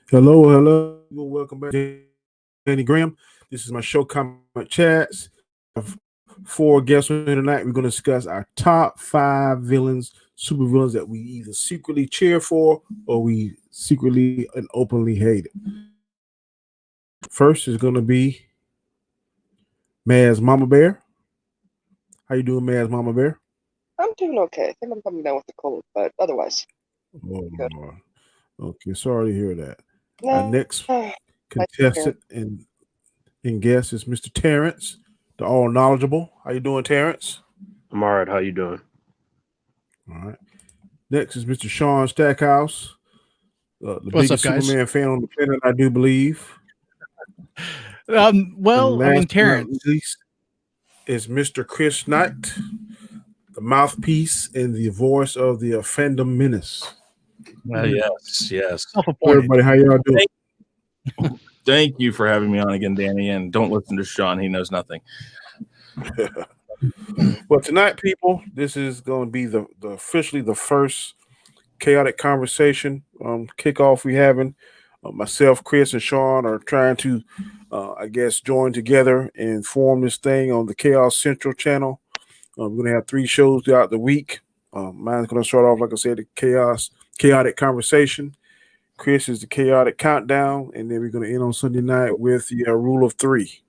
Hello. Welcome back, Danny Graham. This is my show, Comment Chats. I have four guests here tonight. We're going to discuss our top 5 villains, super villains that we either secretly cheer for or we secretly and openly hate. First is going to be Maz Mama Bear. How you doing, Maz Mama Bear? I'm doing okay. I think I'm coming down with the cold, but otherwise. Oh, good. Okay, sorry to hear that. No, Our next contestant and guest is Mr. Terrence, the all knowledgeable. How you doing, Terrence? I'm all right. How you doing? All right. Next is Mr. Sean Stackhouse, the biggest Superman fan on the planet, I do believe. Terrence. Least is Mr. Chris Knight, the mouthpiece and the voice of the Fandom Menace. Yes. Everybody, how y'all doing? Thank you for having me on again, Danny. And don't listen to Sean; he knows nothing. Well, tonight, people, this is going to be the officially the first chaotic conversation kickoff we're having. Myself, Chris, and Sean are trying to, join together and form this thing on the Chaos Central channel. We're going to have 3 shows throughout the week. Mine's going to start off, like I said, the chaotic conversation. Chris is the chaotic countdown, and then we're going to end on Sunday night with the rule of 3.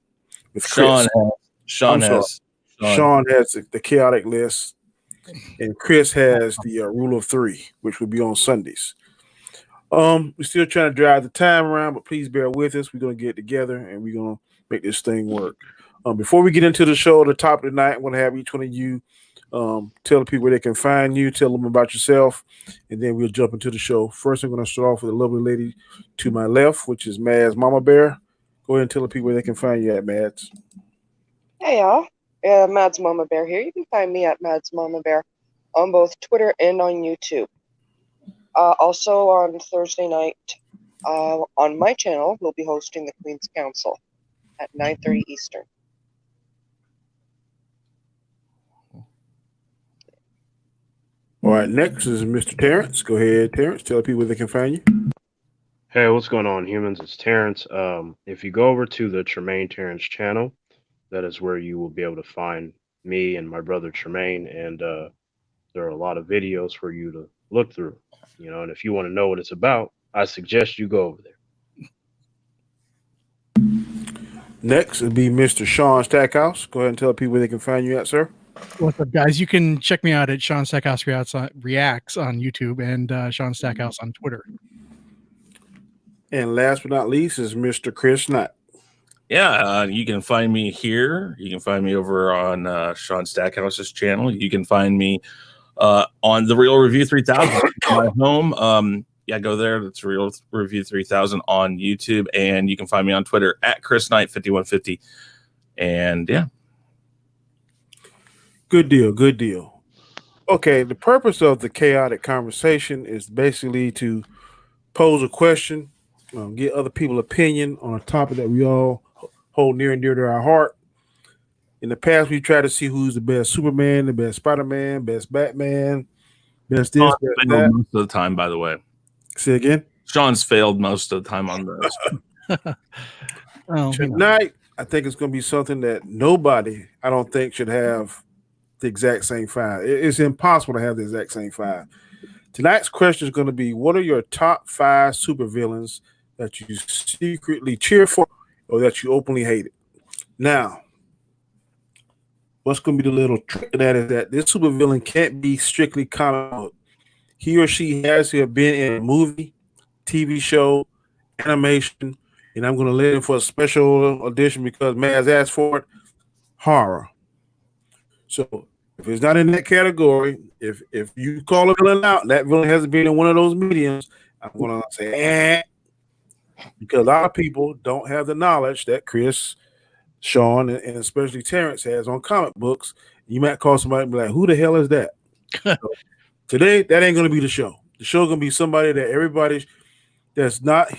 With Chris. Sean has the chaotic list, and Chris has the rule of 3, which will be on Sundays. We're still trying to drive the time around, but please bear with us. We're going to get together, and we're going to make this thing work. Before we get into the show at the top of the night, I'm going to have each one of you tell the people where they can find you, tell them about yourself, and then we'll jump into the show. First, I'm going to start off with a lovely lady to my left, which is Maz Mama Bear. Go ahead and tell the people where they can find you at, Mads. Hey, y'all. Mads Mama Bear here. You can find me at Mads Mama Bear on both Twitter and on YouTube. Also on Thursday night on my channel, we'll be hosting the Queen's Council at 9:30 Eastern. All right, next is Mr. Terrence. Go ahead, Terrence. Tell people where they can find you. Hey, what's going on, humans? It's Terrence. If you go over to the Tremaine Terrence channel, that is where you will be able to find me and my brother Tremaine, and there are a lot of videos for you to look through. And if you want to know what it's about, I suggest you go over there. Next would be Mr. Sean Stackhouse. Go ahead and tell people where they can find you at, sir. What's up, guys? You can check me out at Sean Stackhouse Reacts on YouTube and Sean Stackhouse on Twitter. And last but not least is Mr. Chris Knight. Yeah, you can find me here. You can find me over on Sean Stackhouse's channel. You can find me on The Real Review 3000, my home. Go there. That's Real Review 3000 on YouTube. And you can find me on Twitter at Chris Knight 5150. And yeah. Good deal. Okay, the purpose of the chaotic conversation is basically to pose a question, get other people's opinion on a topic that we all hold near and dear to our heart. In the past, we tried to see who's the best Superman, the best Spider-Man, best Batman, best this, best that. Most of the time, by the way. Say again? Sean's failed most of the time on those. Tonight, I think it's going to be something that nobody, I don't think, should have the exact same 5. It's impossible to have the exact same 5. Tonight's question is going to be, what are your top 5 supervillains that you secretly cheer for or that you openly hated? Now, what's going to be the little trick to that is that this supervillain can't be strictly comic book. He or she has to have been in a movie, TV show, animation, and I'm going to let him for a special audition because Maz asked for it, horror. So if it's not in that category, if you call a villain out and that villain hasn't been in one of those mediums, I'm going to say, because a lot of people don't have the knowledge that Chris, Sean, and especially Terrence has on comic books. You might call somebody and be like, who the hell is that? So today, that ain't going to be the show. The show's going to be somebody that everybody that's not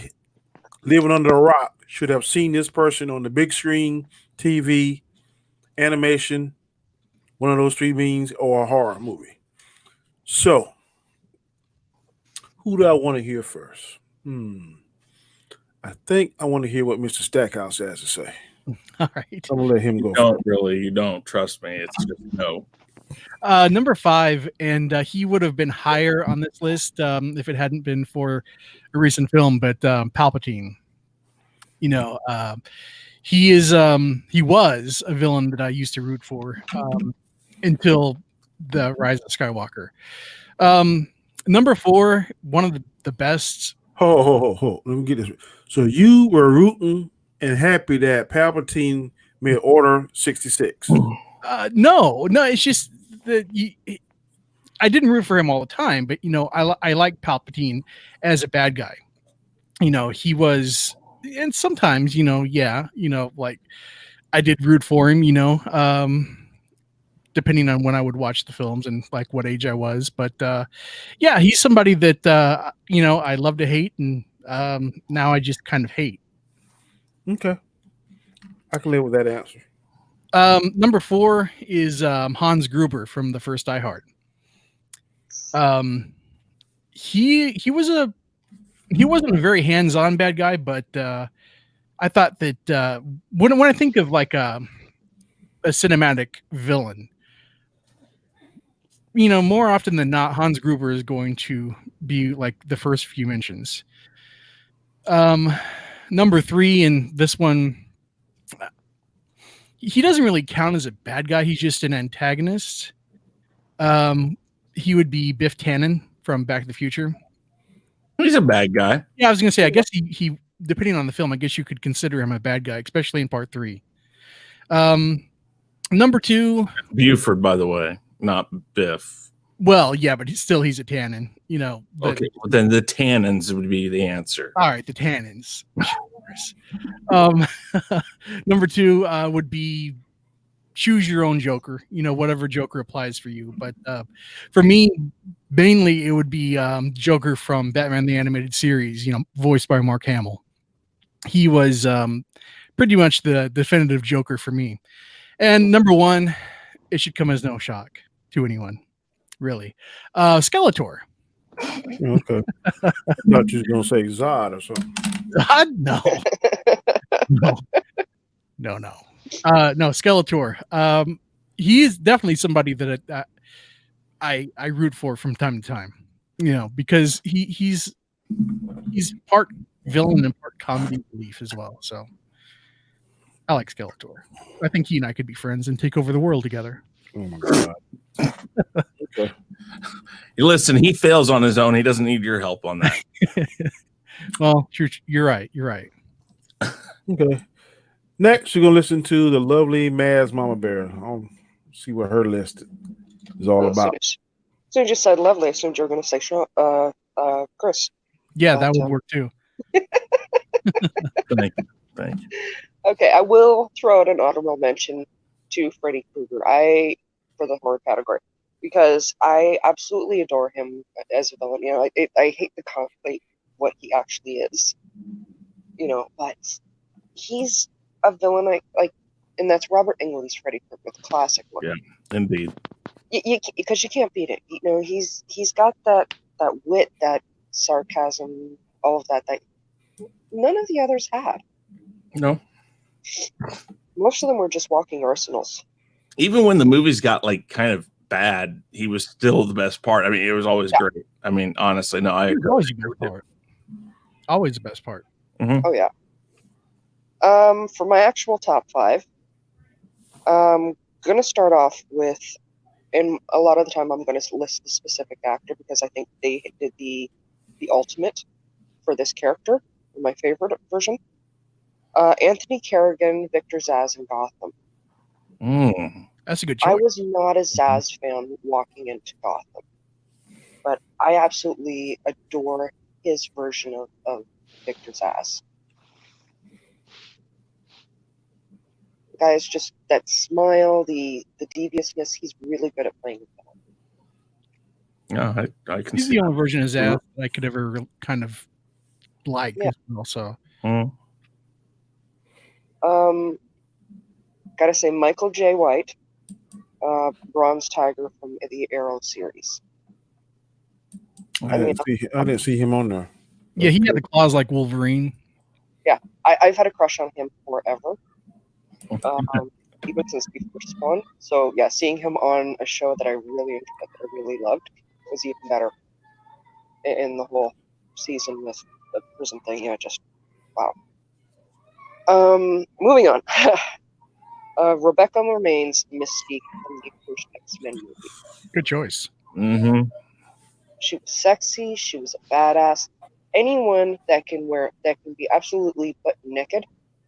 living under a rock should have seen this person on the big screen, TV, animation, one of those 3 means, or a horror movie. So Who do I want to hear first? I think I want to hear what Mr. Stackhouse has to say. All right. I'm gonna let him go Don't first. really. You don't trust me. It's just no. Number 5, and he would have been higher on this list if it hadn't been for a recent film, but Palpatine. You know, he was a villain that I used to root for until the Rise of Skywalker. Number 4, one of the best. Ho. Let me get this. So you were rooting and happy that Palpatine made Order 66. No, it's just that I didn't root for him all the time, but I like Palpatine as a bad guy. He was, and sometimes like I did root for him. Depending on when I would watch the films and like what age I was, but yeah, he's somebody that I love to hate, and now I just kind of hate. Okay, I can live with that answer. Number 4 is Hans Gruber from the first Die Hard. He wasn't a very hands-on bad guy, but I thought that when I think of like a cinematic villain, more often than not, Hans Gruber is going to be like the first few mentions. Number 3, and this one, he doesn't really count as a bad guy. He's just an antagonist. He would be Biff Tannen from Back to the Future. He's a bad guy. Yeah, I was going to say, I guess he, depending on the film, I guess you could consider him a bad guy, especially in part 3. Number 2. Buford, by the way, not Biff. Well, yeah, but he's a Tannen, Okay, well, then the Tannins would be the answer. All right, the Tannins. Number 2 would be choose your own Joker, whatever Joker applies for you. But for me, mainly it would be Joker from Batman the Animated Series, voiced by Mark Hamill. He was pretty much the definitive Joker for me. And number 1, it should come as no shock to anyone, really. Skeletor. Okay. I thought you was gonna say Zod or something. No. No, Skeletor. He's definitely somebody that I root for from time to time, because he's part villain and part comedy relief as well. So I like Skeletor. I think he and I could be friends and take over the world together. Oh my god. Okay. Listen, he fails on his own. He doesn't need your help on that. Well, you're right. Okay. Next, we're gonna listen to the lovely Maz Mama Bear. I'll see what her list is all about. So you just said lovely. I assumed you were going to say Chris. Yeah, that would work too. Thank you. Okay, I will throw out an honorable mention to Freddy Krueger. For the horror category, because I absolutely adore him as a villain. I hate to contemplate what he actually is. But he's a villain like, and that's Robert Englund's Freddy Krueger, the classic one. Yeah, indeed. Because you can't beat it. He's got that wit, that sarcasm, all of that none of the others had. No. Most of them were just walking arsenals. Even when the movies got like kind of bad, he was still the best part. I mean, it was always great. I mean, honestly, no, I agree. Always the best part. Always the best part. Mm-hmm. Oh yeah. For my actual top 5, I'm gonna start off with, and a lot of the time I'm gonna list the specific actor because I think they did the ultimate for this character, my favorite version. Anthony Carrigan, Victor Zsasz in Gotham. That's a good choice. I was not a Zsasz fan walking into Gotham, but I absolutely adore his version of Victor Zsasz. The guy is just that smile, the deviousness. He's really good at playing the Yeah, I can He's see the only version of Zsasz that I could ever kind of like. Yeah. Also, Gotta say, Michael J. White, Bronze Tiger from the Arrow series. I mean, I didn't see him on there. Yeah, he had the claws like Wolverine. I've had a crush on him forever. Even since we first spawned. So yeah, seeing him on a show that I really enjoyed, that I really loved, was even better. In the whole season with the prison thing, yeah, just wow. Moving on. Rebecca Remains Mystique from the first X-Men movie. Good choice. Mm-hmm. She was sexy. She was a badass. Anyone that can be absolutely butt naked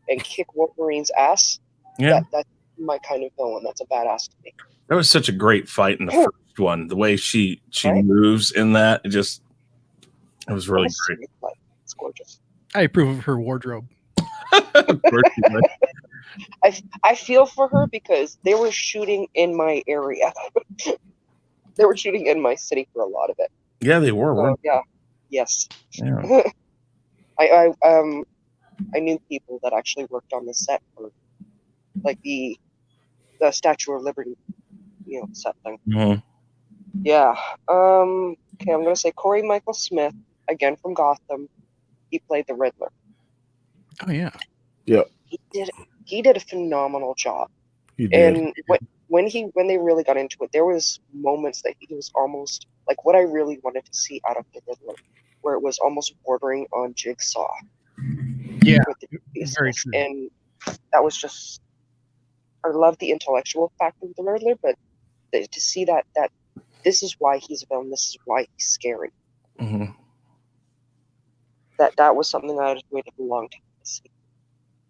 and kick Wolverine's ass. Yeah, That's my kind of villain. That's a badass to me. that was such a great fight in the first one. The way she Right? moves in that, it was really Little great. sweet, like, it's gorgeous. I approve of her wardrobe. Of course she did. I feel for her because they were shooting in my area. They were shooting in my city for a lot of it. Yeah, they were. So weren't yeah, yes. they? Yeah. I knew people that actually worked on the set for like the Statue of Liberty, set thing. Mhm. Yeah. Okay, I'm gonna say Corey Michael Smith again from Gotham. He played the Riddler. Oh yeah. He did a phenomenal job. He did. And when they really got into it, there was moments that he was almost like what I really wanted to see out of the Riddler, where it was almost bordering on Jigsaw. Yeah, with the pieces. very true. And that was just, I love the intellectual factor of the Riddler, but to see that this is why he's a villain, this is why he's scary. Mhm. That was something I had waited a long time to see.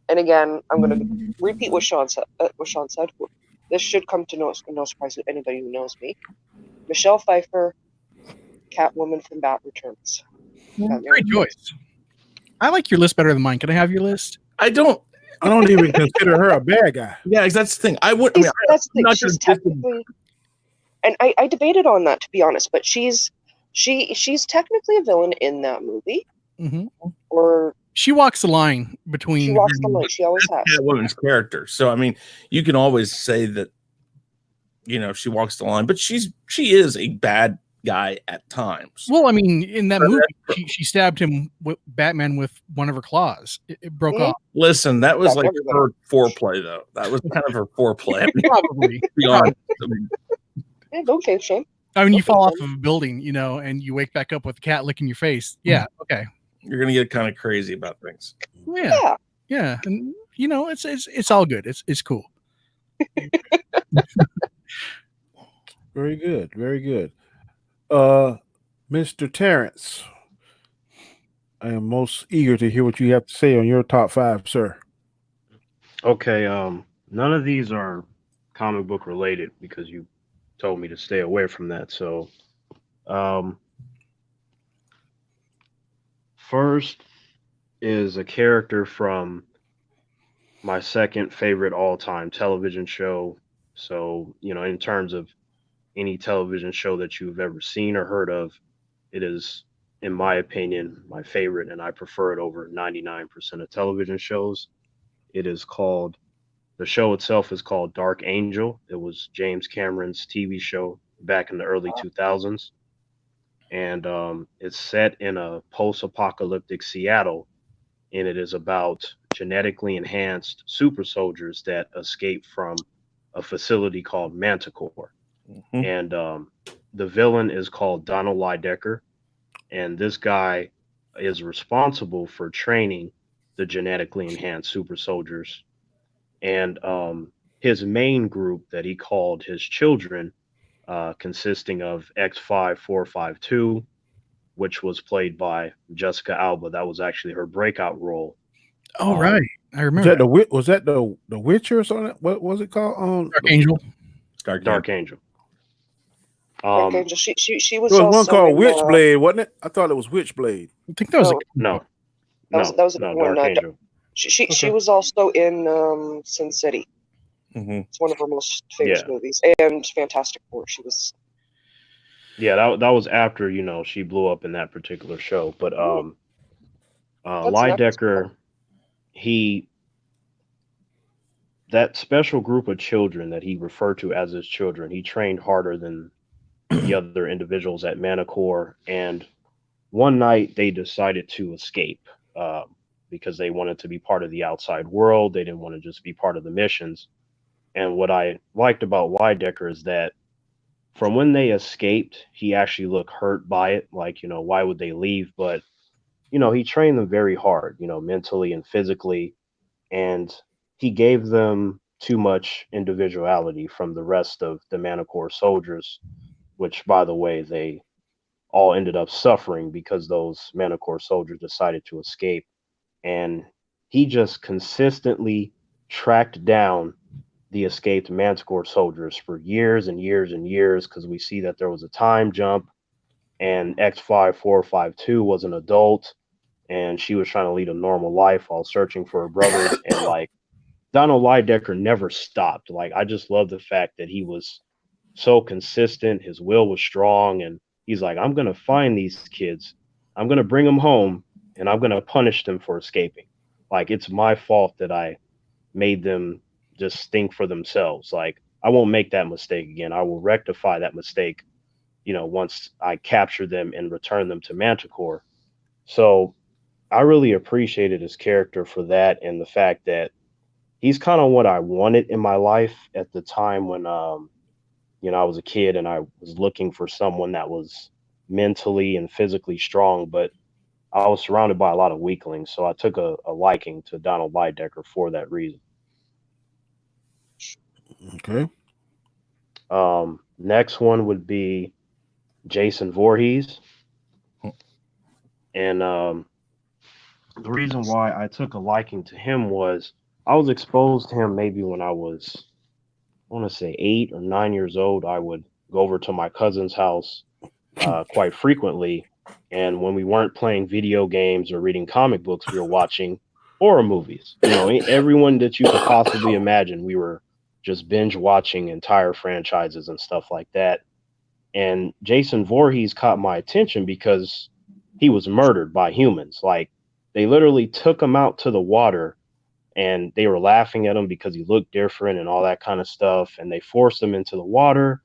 And again, I'm going to repeat what Sean said. This should come to no surprise to anybody who knows me. Michelle Pfeiffer, Catwoman from Bat Returns. Great choice. I like your list better than mine. Can I have your list? I don't even consider her a bad guy. Yeah, that's the thing. I would. I mean, That's the thing. not She's gonna dis- technically, and I debated on that, to be honest. But she's technically a villain in that movie, Mm-hmm. or She walks the line between. she walks the line. She always has. Catwoman's character. So I mean, you can always say that, she walks the line, but she is a bad guy at times. Well, I mean, in that movie, she stabbed him with Batman with one of her claws. It broke Mhm. off. Listen, that was Yeah, like everybody. her foreplay, though. That was kind of her foreplay. I mean, Probably. to be honest. I mean, Yeah, okay, Shane. I mean, you Okay, fall off then. of a building, and you wake back up with a cat licking your face. Yeah. Okay. you're gonna get kind of crazy about things. Yeah. Yeah. Yeah. And it's all good. It's cool. Very good. Very good. Mr. Terrence, I am most eager to hear what you have to say on your top 5, sir. Okay, none of these are comic book related because you told me to stay away from that. So, first is a character from my second favorite all-time television show. So, in terms of any television show that you've ever seen or heard of, it is, in my opinion, my favorite, and I prefer it over 99% of television shows. It is called, the show itself is called Dark Angel. It was James Cameron's TV show back in the early 2000s. And it's set in a post apocalyptic Seattle. And it is about genetically enhanced super soldiers that escape from a facility called Manticore. Mhm. And the villain is called Donald Lidecker. And this guy is responsible for training the genetically enhanced super soldiers. And his main group that he called his children, consisting of X5452, which was played by Jessica Alba. That was actually her breakout role. Oh, right. I Was remember that the Witcher or something? What was it called? Dark Angel. Dark Angel. Dark Angel. She was There was one also called in, Witchblade, wasn't it? I thought it was Witchblade. I think that was No. No, That was a no, one, Dark Angel. She Okay. was also in Sin City. Mhm. It's one of her most famous Yeah. movies, and Fantastic Four. She was. Yeah, that was after she blew up in that particular show. But Ooh. That's Lidecker, that special group of children that he referred to as his children, he trained harder than the other individuals at Manticore. And one night they decided to escape because they wanted to be part of the outside world. They didn't want to just be part of the missions. And what I liked about Widecker is that from when they escaped, he actually looked hurt by it. Like, why would they leave? But, he trained them very hard, mentally and physically. And he gave them too much individuality from the rest of the Manticore soldiers, which, by the way, they all ended up suffering because those Manticore soldiers decided to escape. And he just consistently tracked down the escaped Manticore soldiers for years and years and years, because we see that there was a time jump and X5452 was an adult and she was trying to lead a normal life while searching for her brothers. And like Donald Lidecker never stopped. Like, I just love the fact that he was so consistent. His will was strong. And he's like, I'm going to find these kids. I'm going to bring them home and I'm going to punish them for escaping. Like, it's my fault that I made them just think for themselves. Like, I won't make that mistake again. I will rectify that mistake, once I capture them and return them to Manticore. So I really appreciated his character for that, and the fact that he's kind of what I wanted in my life at the time when, I was a kid and I was looking for someone that was mentally and physically strong, but I was surrounded by a lot of weaklings. So I took a liking to Donald Lidecker for that reason. Okay. Next one would be Jason Voorhees. And the reason why I took a liking to him was I was exposed to him maybe when I was, I want to say 8 or 9 years old. I would go over to my cousin's house quite frequently. And when we weren't playing video games or reading comic books, we were watching horror movies. Everyone that you could possibly imagine, we were just binge watching entire franchises and stuff like that. And Jason Voorhees caught my attention because he was murdered by humans. Like, they literally took him out to the water and they were laughing at him because he looked different and all that kind of stuff. And they forced him into the water.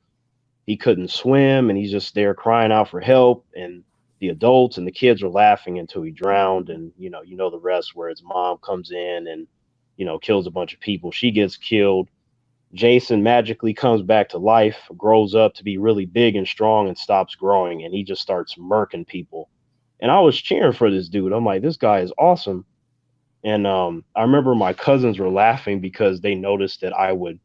He couldn't swim and he's just there crying out for help. And the adults and the kids were laughing until he drowned. And, the rest, where his mom comes in and, kills a bunch of people. She gets killed. Jason magically comes back to life, grows up to be really big and strong, and stops growing. And he just starts murking people. And I was cheering for this dude. I'm like, this guy is awesome. And I remember my cousins were laughing because they noticed that I would,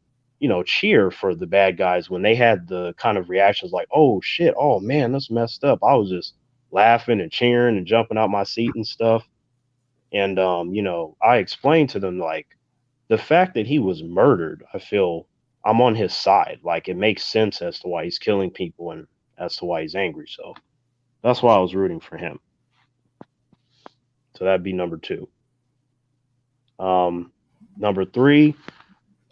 cheer for the bad guys when they had the kind of reactions like, oh, shit, oh, man, that's messed up. I was just laughing and cheering and jumping out my seat and stuff. And, I explained to them, like, the fact that he was murdered, I feel I'm on his side. Like, it makes sense as to why he's killing people and as to why he's angry. So that's why I was rooting for him. So that'd be number 2. Number 3,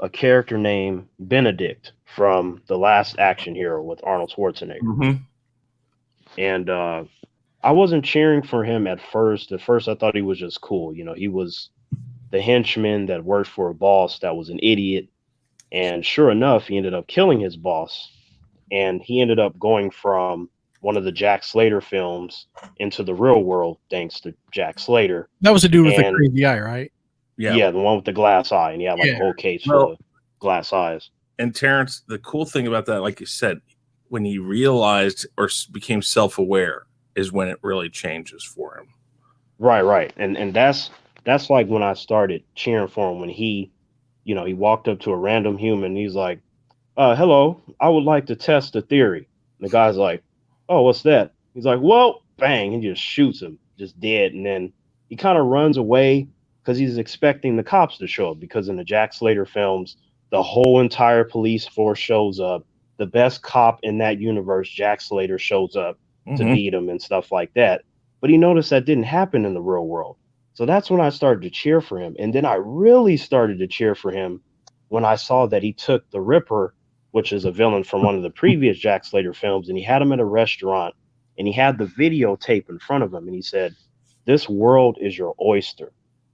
a character named Benedict from The Last Action Hero with Arnold Schwarzenegger. Mm-hmm. And I wasn't cheering for him at first. At first, I thought he was just cool. He was the henchman that worked for a boss that was an idiot. And sure enough, he ended up killing his boss. And he ended up going from one of the Jack Slater films into the real world, thanks to Jack Slater. That was a dude with a crazy eye, right? Yeah, the one with the glass eye. And he had like a whole case full of glass eyes. And Terrence, the cool thing about that, like you said, when he realized or became self-aware is when it really changes for him. Right. And that's like when I started cheering for him, when he walked up to a random human. He's like, hello, I would like to test a theory. And the guy's like, oh, what's that? He's like, well, bang, and just shoots him, just dead. And then he kind of runs away because he's expecting the cops to show up, because in the Jack Slater films, the whole entire police force shows up. The best cop in that universe, Jack Slater, shows up to beat him and stuff like that. But he noticed that didn't happen in the real world. So that's when I started to cheer for him. And then I really started to cheer for him when I saw that he took the Ripper, which is a villain from one of the previous Jack Slater films, and he had him at a restaurant, and he had the videotape in front of him, and he said, this world is your oyster.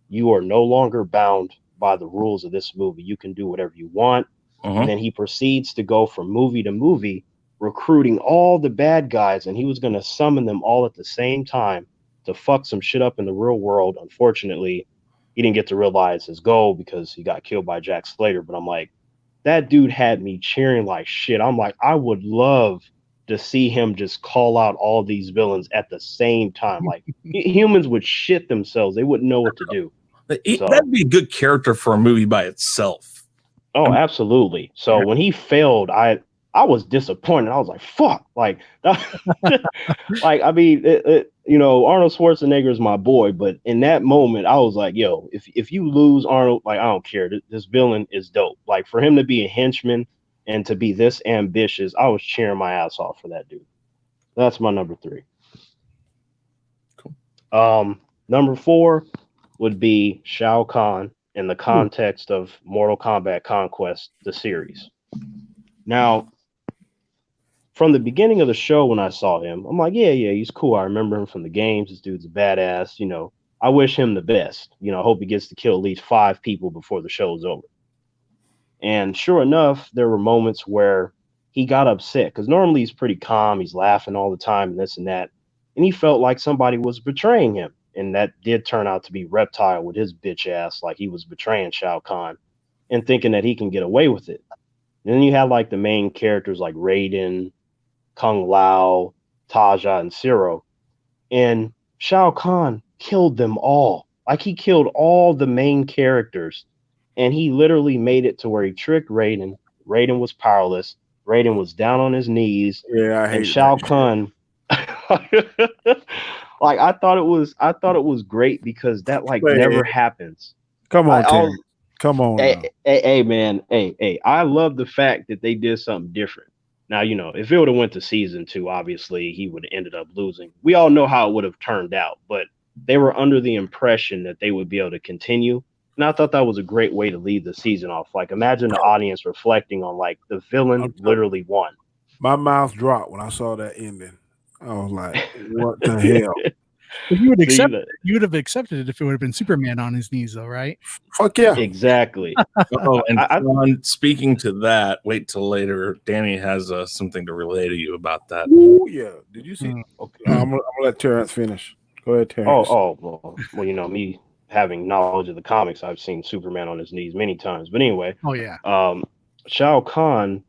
You are no longer bound by the rules of this movie. You can do whatever you want. And then he proceeds to go from movie to movie, recruiting all the bad guys, and he was going to summon them all at the same time to fuck some shit up in the real world. Unfortunately, he didn't get to realize his goal because he got killed by Jack Slater. But I'm like, that dude had me cheering like shit. I'm like, I would love to see him just call out all these villains at the same time. Like humans would shit themselves. They wouldn't know what to do. So, That'd be a good character for a movie by itself. oh, absolutely. So when he failed, I was disappointed. I was like, fuck. Like, like I mean, Arnold Schwarzenegger is my boy, but in that moment, I was like, yo, if you lose Arnold, like, I don't care. This villain is dope. Like, for him to be a henchman and to be this ambitious, I was cheering my ass off for that dude. That's my number 3. Cool. Number 4 would be Shao Kahn in the context of Mortal Kombat Conquest, the series. Now, from the beginning of the show, when I saw him, I'm like, yeah, he's cool. I remember him from the games. This dude's a badass. I wish him the best. I hope he gets to kill at least 5 people before the show's over. And sure enough, there were moments where he got upset because normally he's pretty calm. He's laughing all the time and this and that. And he felt like somebody was betraying him. And that did turn out to be Reptile with his bitch ass, like he was betraying Shao Kahn and thinking that he can get away with it. And then you had like the main characters like Raiden, Kung Lao, Taja, and Zero. And Shao Kahn killed them all. Like he killed all the main characters. And he literally made it to where he tricked Raiden. Raiden was powerless. Raiden was down on his knees. Yeah, I hate and Shao Kahn. Like I thought it was great because that like never happens. Come on, Terrence. Come on. Hey, man. Hey. I love the fact that they did something different. Now, if it would have went to season 2, obviously he would have ended up losing. We all know how it would have turned out, but they were under the impression that they would be able to continue. And I thought that was a great way to lead the season off. Like, imagine the audience reflecting on, like, the villain literally won. My mouth dropped when I saw that ending. I was like, what the hell? If you would accept it, you would have accepted it if it would have been Superman on his knees, though, right? Fuck yeah. Exactly. And speaking to that, wait till later. Danny has something to relay to you about that. Ooh, yeah. Did you see? Okay. I'm gonna let Terrence finish. Go ahead, Terrence. Well, me having knowledge of the comics, I've seen Superman on his knees many times. But anyway, Shao Kahn,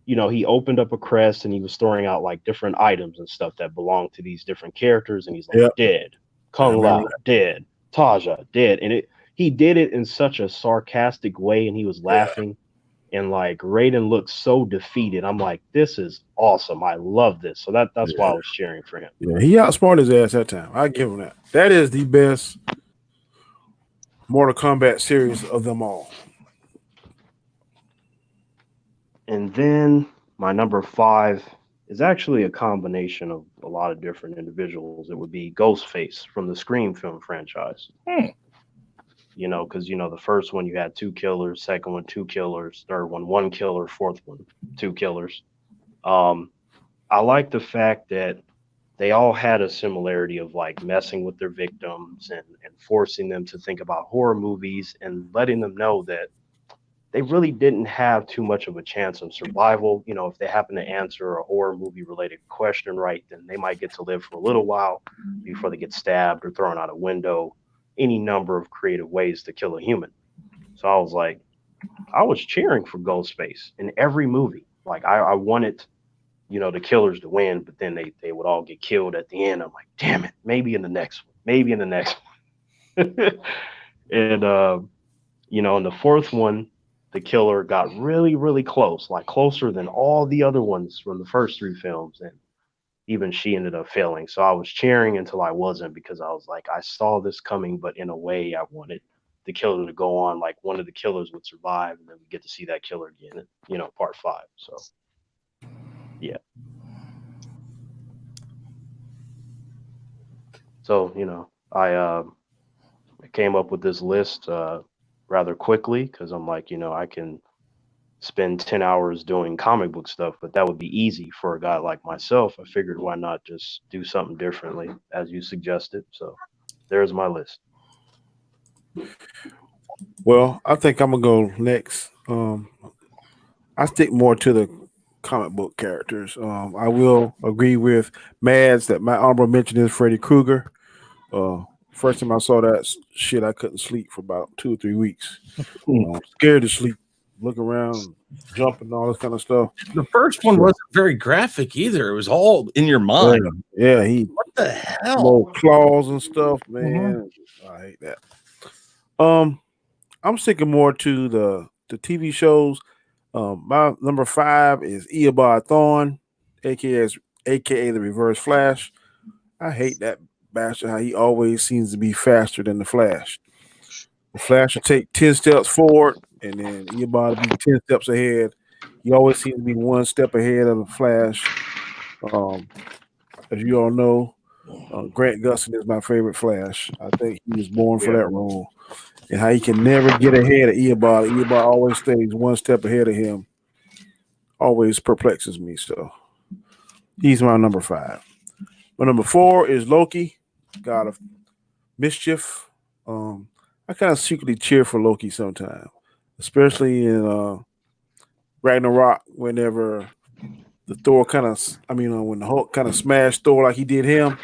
he opened up a crest and he was throwing out like different items and stuff that belonged to these different characters. And he's like, dead. Kung Lao, dead. Taja, dead. And he did it in such a sarcastic way and he was laughing. And like Raiden looked so defeated. I'm like, this is awesome. I love this. So that's why I was cheering for him. Yeah, he outsmarted his ass that time. I give him that. That is the best Mortal Kombat series of them all. And then my number 5 is actually a combination of a lot of different individuals. It would be Ghostface from the Scream film franchise. Because, the first one you had 2 killers, second one 2 killers, third one 1 killer, fourth one 2 killers. I like the fact that they all had a similarity of like messing with their victims and forcing them to think about horror movies and letting them know that they really didn't have too much of a chance of survival. If they happen to answer a horror movie related question right, then they might get to live for a little while before they get stabbed or thrown out a window, any number of creative ways to kill a human. So I was cheering for Ghostface in every movie. Like I wanted, the killers to win, but then they would all get killed at the end. I'm like, damn it, maybe in the next one. And, in the fourth one, the killer got really, really close, like closer than all the other ones from the first 3 films. And even she ended up failing. So I was cheering until I wasn't, because I was like, I saw this coming, but in a way I wanted the killer to go on. Like one of the killers would survive and then we get to see that killer again in, part 5. So, yeah. So, I came up with this list rather quickly because I'm like, I can spend 10 hours doing comic book stuff, but that would be easy for a guy like myself. I figured why not just do something differently as you suggested. So there's my list. Well, I think I'm gonna go next. I stick more to the comic book characters. I will agree with Mads that my honorable mention is Freddy Krueger. First time I saw that shit, I couldn't sleep for about 2 or 3 weeks. Scared to sleep, look around, jumping, all this kind of stuff. The first one wasn't very graphic either. It was all in your mind. Yeah, he What the hell? little claws and stuff, man. I hate that. I'm sticking more to the TV shows. My number 5 is Eobard Thawne, aka the Reverse Flash. I hate that bastard. How he always seems to be faster than the Flash. The Flash will take 10 steps forward, and then Eobard will be 10 steps ahead. He always seems to be one step ahead of the Flash. As you all know, Grant Gustin is my favorite Flash. I think he was born for that role. And how he can never get ahead of Eobard. Eobard always stays one step ahead of him. Always perplexes me. So he's my number 5. My number 4 is Loki, God of Mischief. I kind of secretly cheer for Loki sometimes, especially in Ragnarok. Whenever the Thor when the Hulk kind of smashed Thor like he did him,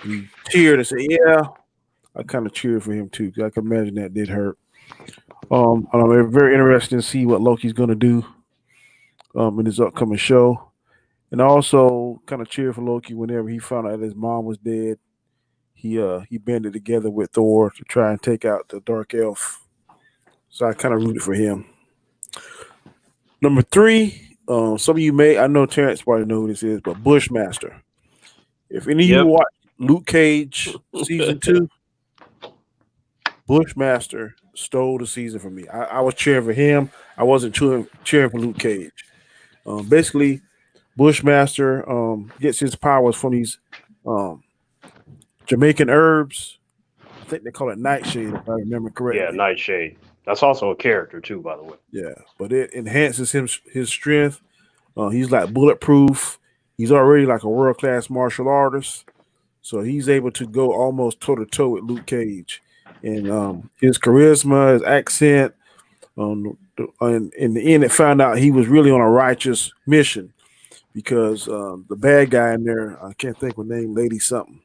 he cheered and said, "Yeah." I kind of cheered for him too. I can imagine that did hurt. I'm very interested to see what Loki's going to do in his upcoming show, and also kind of cheered for Loki whenever he found out his mom was dead. He banded together with Thor to try and take out the Dark Elf. So I kind of rooted for him. Number 3, some of you I know Terrence probably know who this is, but Bushmaster. If any of you watch Luke Cage season 2, Bushmaster stole the season for me. I was cheering for him. I wasn't cheering for Luke Cage. Basically, Bushmaster gets his powers from these Jamaican herbs. I think they call it nightshade, if I remember correctly. Yeah, nightshade. That's also a character too, by the way. Yeah, but it enhances his strength. He's like bulletproof. He's already like a world-class martial artist, so he's able to go almost toe-to-toe with Luke Cage. And his charisma, his accent. And in the end, it found out he was really on a righteous mission because the bad guy in there, I can't think of her name, Lady something.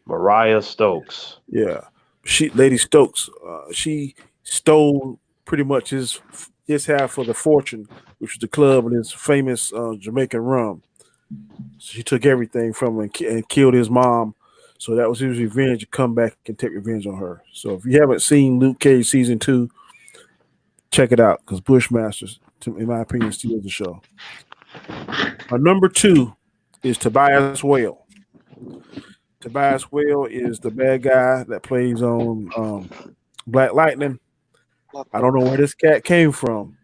Mariah Stokes. Yeah, Lady Stokes. She stole pretty much his half of the fortune, which was the club and his famous Jamaican rum. She took everything from him and killed his mom. So that was his revenge to come back and take revenge on her. So if you haven't seen Luke Cage season 2, check it out because Bushmasters, in my opinion, steals the show. My number 2 is Tobias Whale. Tobias Whale is the bad guy that plays on Black Lightning. I don't know where this cat came from,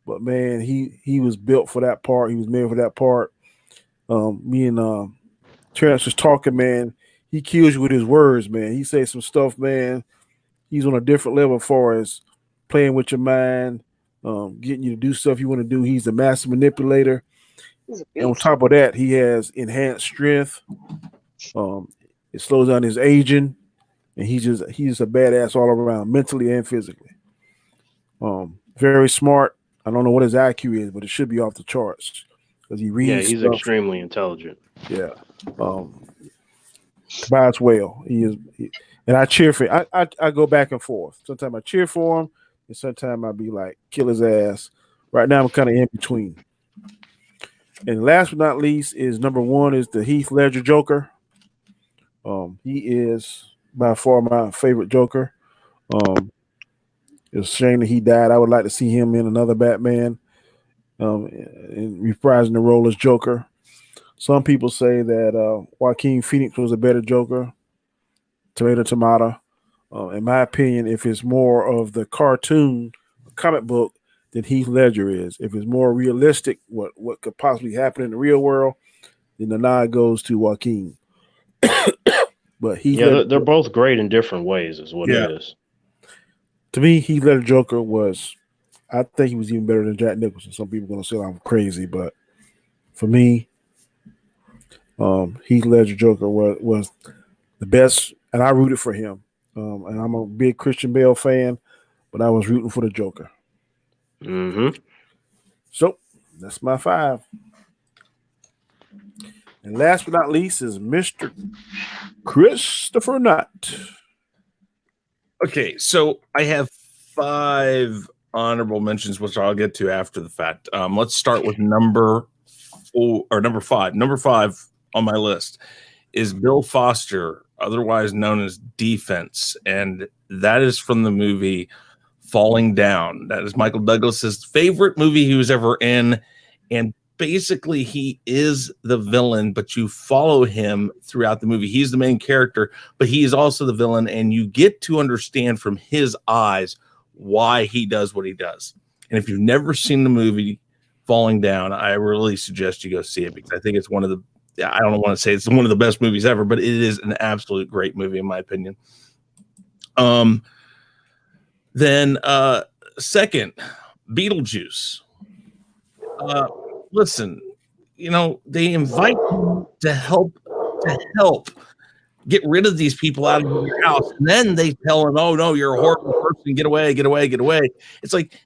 but man, he was built for that part. He was made for that part. Me and Terrence was talking, man. He kills you with his words, man. He says some stuff, man. He's on a different level as far as playing with your mind, getting you to do stuff you want to do. He's the master manipulator. And on top of that, he has enhanced strength. It slows down his aging, and he's a badass all around, mentally and physically. Very smart. I don't know what his IQ is, but it should be off the charts because he reads. Yeah, he's stuff. extremely intelligent. Yeah. Tobias Whale. And I cheer for him. I go back and forth. Sometimes I cheer for him, and sometimes I'll be like, kill his ass. Right now, I'm kind of in between. And last but not least is number 1 is the Heath Ledger Joker. He is by far my favorite Joker. It's a shame that he died. I would like to see him in another Batman, and reprising the role as Joker. Some people say that Joaquin Phoenix was a better Joker. Tomato. In my opinion, if it's more of the cartoon comic book than Heath Ledger is, if it's more realistic, what could possibly happen in the real world, then the nod goes to Joaquin. But they're both great in different ways, is what it is. To me, Heath Ledger Joker I think he was even better than Jack Nicholson. Some people are going to say I'm crazy, but for me, Heath Ledger Joker was the best, and I rooted for him. And I'm a big Christian Bale fan, but I was rooting for the Joker. Mm-hmm. So That's my 5. And last but not least is Mr. Christopher Nutt. Okay, so I have 5 honorable mentions, which I'll get to after the fact. Let's start with number 5. Number 5 on my list is Bill Foster, otherwise known as Defense, and that is from the movie Falling Down. That is Michael Douglas's favorite movie he was ever in, and basically he is the villain, but you follow him throughout the movie. He's the main character, but he is also the villain, and you get to understand from his eyes why he does what he does. And if you've never seen the movie Falling Down, I really suggest you go see it, because I think it's one of the, I don't want to say it's one of the best movies ever, but it is an absolute great movie in my opinion. Then second, Beetlejuice. Listen, you know, they invite you to help get rid of these people out of your house, and then they tell him, "Oh no, you're a horrible person. Get away, get away, get away." It's like,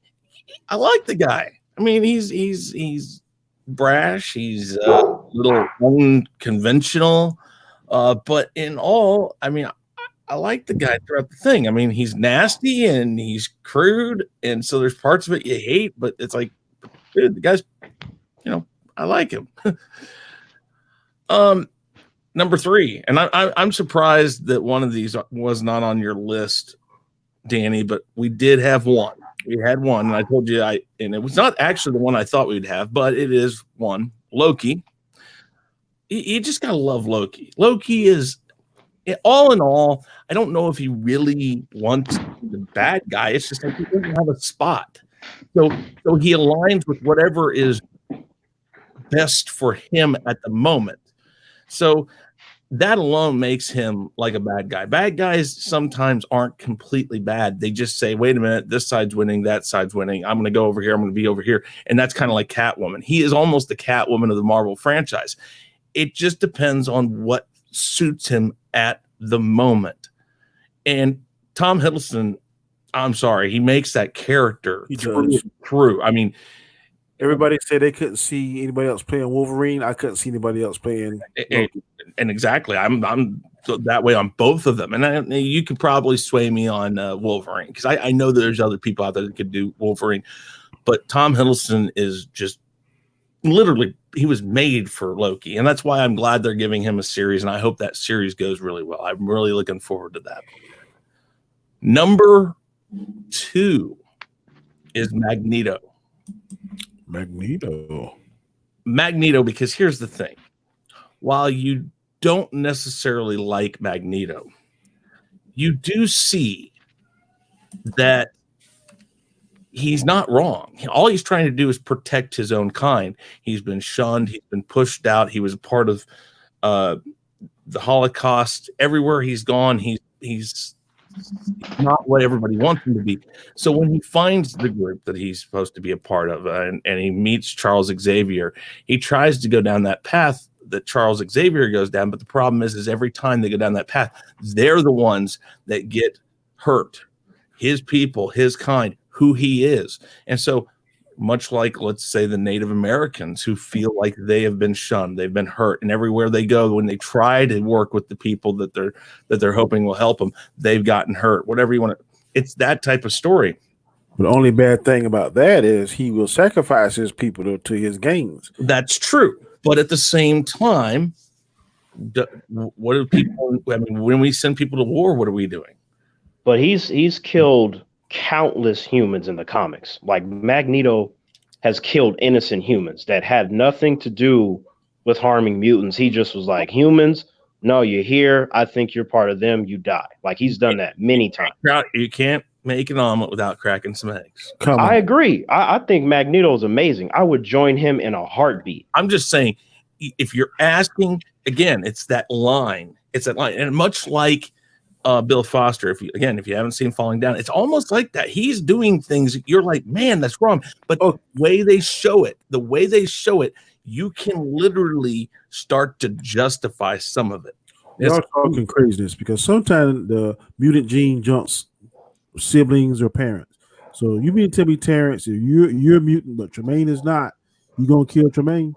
I like the guy. I mean, he's brash. He's a little unconventional, but in all, I mean, I like the guy throughout the thing. I mean, he's nasty and he's crude, and so there's parts of it you hate, but it's like, dude, the guy's, you know, I like him. Number 3, and I'm surprised that one of these was not on your list, Danny, but we did have one. We had one, and I told you and it was not actually the one I thought we'd have, but it is one. Loki. You just gotta love Loki. Loki is, all in all, I don't know if he really wants the bad guy. It's just like he doesn't have a spot. So he aligns with whatever is best for him at the moment. So that alone makes him like a bad guy. Bad guys sometimes aren't completely bad. They just say, wait a minute, this side's winning, that side's winning. I'm going to go over here. I'm going to be over here. And that's kind of like Catwoman. He is almost the Catwoman of the Marvel franchise. It just depends on what suits him at the moment. And Tom Hiddleston, I'm sorry, he makes that character through. I mean, everybody said they couldn't see anybody else playing Wolverine. I couldn't see anybody else playing Loki. And exactly, I'm that way on both of them. And you could probably sway me on Wolverine, because I know that there's other people out there that could do Wolverine, but Tom Hiddleston is just literally, he was made for Loki, and that's why I'm glad they're giving him a series, and I hope that series goes really well. I'm really looking forward to that. Number 2 is Magneto. Magneto, because here's the thing. While you don't necessarily like Magneto, you do see that he's not wrong. All he's trying to do is protect his own kind. He's been shunned. He's been pushed out. He was a part of the Holocaust. Everywhere he's gone, he's not what everybody wants him to be. So when he finds the group that he's supposed to be a part of, and he meets Charles Xavier, he tries to go down that path that Charles Xavier goes down. But the problem is every time they go down that path, they're the ones that get hurt. His people, his kind, who he is. And so much like, let's say, the Native Americans who feel like they have been shunned, they've been hurt, and everywhere they go, when they try to work with the people that they're hoping will help them, they've gotten hurt. Whatever you want to, it's that type of story. But the only bad thing about that is he will sacrifice his people to his gains. That's true. But at the same time, what do people, I mean, when we send people to war, what are we doing? But he's killed countless humans in the comics. Like, Magneto has killed innocent humans that had nothing to do with harming mutants. He just was like, humans, no, you're here. I think you're part of them. You die. Like, he's done that many times. You can't make an omelet without cracking some eggs. I agree. I think Magneto is amazing. I would join him in a heartbeat. I'm just saying, if you're asking, again, it's that line. It's that line. And much like Bill Foster, if you haven't seen Falling Down, it's almost like that. He's doing things you're like, man, that's wrong. But the way they show it, you can literally start to justify some of it. Y'all talking craziness, because sometimes the mutant gene jumps siblings or parents. So you mean to tell me, Terrence, if you're a mutant but Tremaine is not, You gonna kill Tremaine?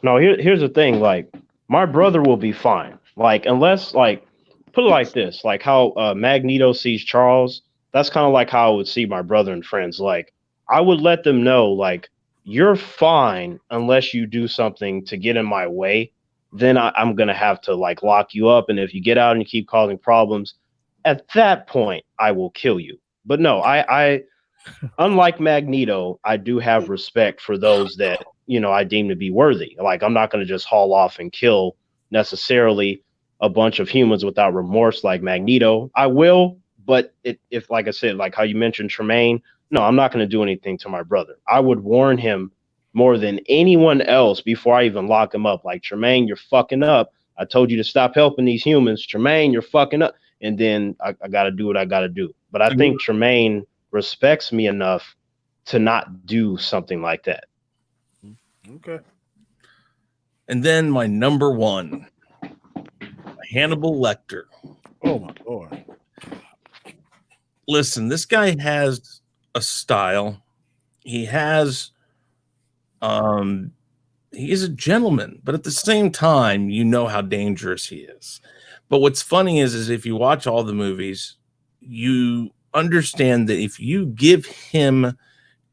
No, here's the thing. Like, my brother will be fine. Like, unless, like, put it like this, like how Magneto sees Charles. That's kind of like how I would see my brother and friends. Like, I would let them know, like, you're fine unless you do something to get in my way. Then I'm gonna have to like lock you up, and if you get out and you keep causing problems, at that point I will kill you. But no, I unlike Magneto, I do have respect for those that, you know, I deem to be worthy. Like, I'm not going to just haul off and kill necessarily a bunch of humans without remorse like Magneto. I will, but if, like I said, like how you mentioned Tremaine, no, I'm not going to do anything to my brother. I would warn him more than anyone else before I even lock him up. Like, Tremaine, you're fucking up. I told you to stop helping these humans. Tremaine, you're fucking up. And then I got to do what I got to do. But I think Tremaine respects me enough to not do something like that. Okay. And then my number one, Hannibal Lecter. Oh my lord. Listen, this guy has a style. He has he is a gentleman, but at the same time, you know how dangerous he is. But what's funny is if you watch all the movies, you understand that if you give him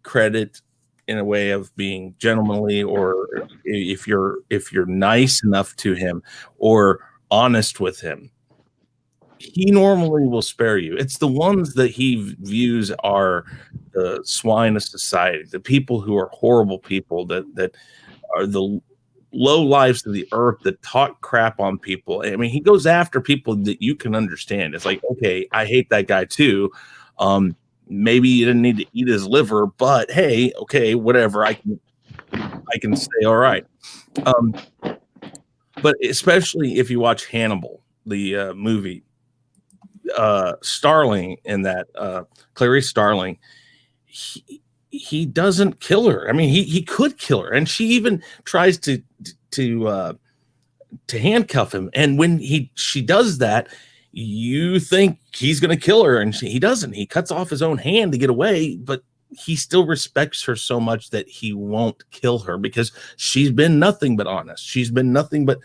credit in a way of being gentlemanly, or if you're nice enough to him or honest with him, he normally will spare you. It's the ones that he views are the swine of society, the people who are horrible people, that are the low lives of the earth, that talk crap on people. I mean, he goes after people that you can understand. It's like, okay, I hate that guy too. Maybe you didn't need to eat his liver, but hey, okay, whatever. I can say all right. But especially if you watch Hannibal, the movie, Starling in that, Clarice Starling, he doesn't kill her. I mean, he could kill her, and she even tries to handcuff him. And when she does that, you think he's going to kill her, and he doesn't. He cuts off his own hand to get away, but he still respects her so much that he won't kill her because she's been nothing but honest. She's been nothing but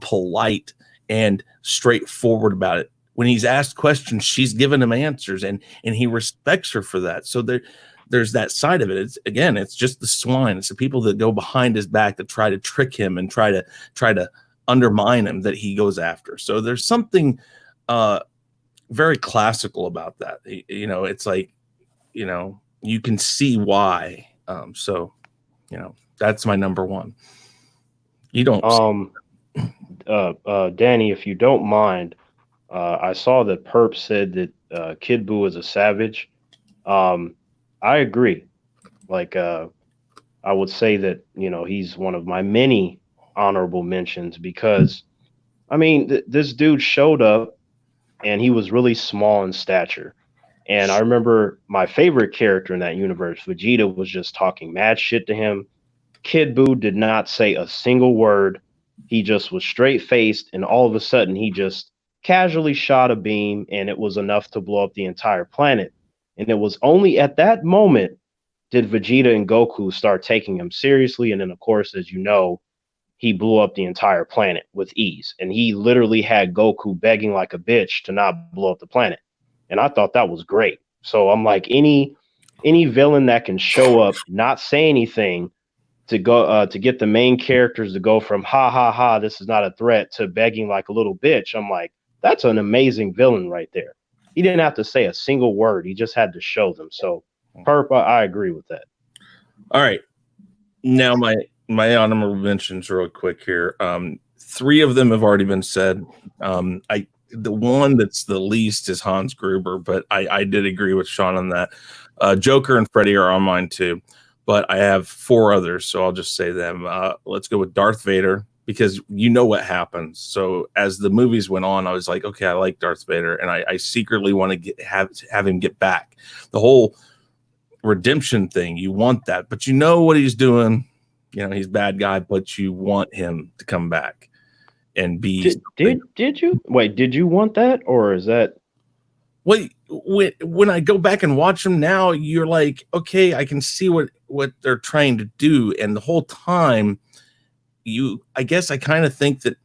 polite and straightforward about it. When he's asked questions, she's given him answers, and he respects her for that. So there's that side of it. It's just the swine. It's the people that go behind his back that try to trick him and try to undermine him that he goes after. So there's something very classical about that. It's like, you can see why. So that's my number one. You don't. Danny, if you don't mind, I saw that Perp said that Kid Buu is a savage. I agree. Like, I would say that, he's one of my many honorable mentions because, I mean, this dude showed up and he was really small in stature. And I remember my favorite character in that universe, Vegeta, was just talking mad shit to him. Kid Buu did not say a single word. He just was straight faced, and all of a sudden he just casually shot a beam, and it was enough to blow up the entire planet. And it was only at that moment did Vegeta and Goku start taking him seriously. And then, of course, as you know, he blew up the entire planet with ease. And he literally had Goku begging like a bitch to not blow up the planet. And I thought that was great. So I'm like, any villain that can show up, not say anything, to go to get the main characters to go from ha ha ha, this is not a threat, to begging like a little bitch. I'm like, that's an amazing villain right there. He didn't have to say a single word. He just had to show them. So, Perp, I agree with that. All right. Now my honorable mentions real quick here. 3 of them have already been said. The one that's the least is Hans Gruber, but I did agree with Sean on that. Joker and Freddy are on mine too, but I have 4 others, so I'll just say them. Let's go with Darth Vader, because you know what happens. So as the movies went on, I was like, okay, I like Darth Vader, and I secretly want to have him get back. The whole redemption thing, you want that, but you know what he's doing. He's a bad guy, but you want him to come back and be. Did you? Wait, did you want that, or is that? Well, when I go back and watch them now, you're like, okay, I can see what they're trying to do, and the whole time, I guess I kind of think that.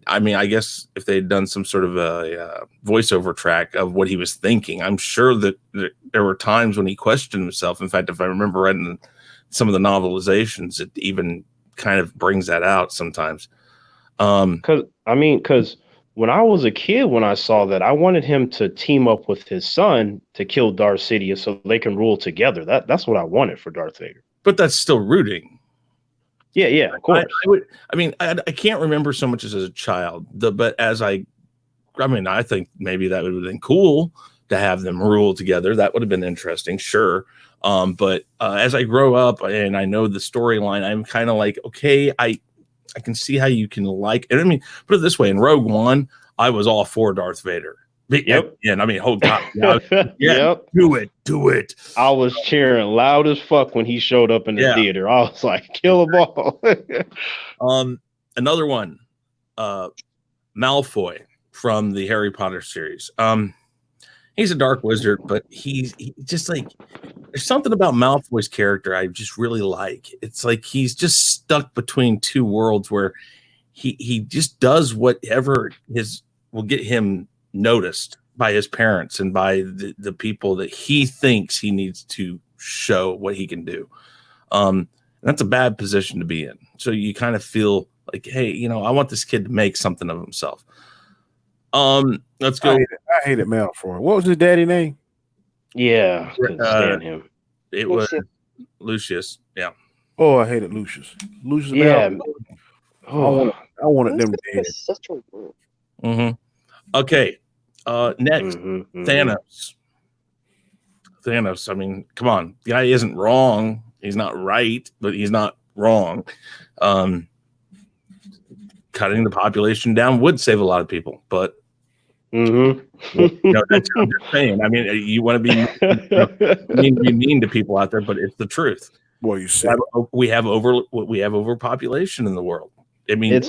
I mean, I guess if they had done some sort of a voiceover track of what he was thinking, I'm sure that there were times when he questioned himself. In fact, if I remember reading some of the novelizations, it even kind of brings that out sometimes. Because when I was a kid, when I saw that, I wanted him to team up with his son to kill Darth Sidious so they can rule together. That's what I wanted for Darth Vader. But that's still rooting. Yeah, of course. I can't remember so much as a child, but I think maybe that would have been cool to have them rule together. That would have been interesting, sure. But as I grow up and I know the storyline, I'm kind of like, okay, I can see how you can like it. I mean, put it this way: in Rogue One, I was all for Darth Vader. Yep. And I mean, oh god, yep. Do it. I was cheering loud as fuck when he showed up in the theater. I was like, kill them all. Another one, Malfoy from the Harry Potter series. He's a dark wizard, but he just like, there's something about Malfoy's character I just really like. It's like he's just stuck between two worlds where he just does whatever will get him noticed by his parents and by the people that he thinks he needs to show what he can do. And that's a bad position to be in. So you kind of feel like, hey, I want this kid to make something of himself. Let's go. I hated Malfoy. What was his daddy name? Yeah, couldn't stand him. It was Lucius. Yeah. Oh, I hated Lucius. Yeah. I wanted them dead. Such a word. Mm-hmm. Okay. Next, Thanos. Thanos. I mean, come on. The guy isn't wrong. He's not right, but he's not wrong. Cutting the population down would save a lot of people, but that's what I'm just saying. I mean, you want to be mean to people out there, but it's the truth. Boy, you said we have overpopulation in the world. I mean, it's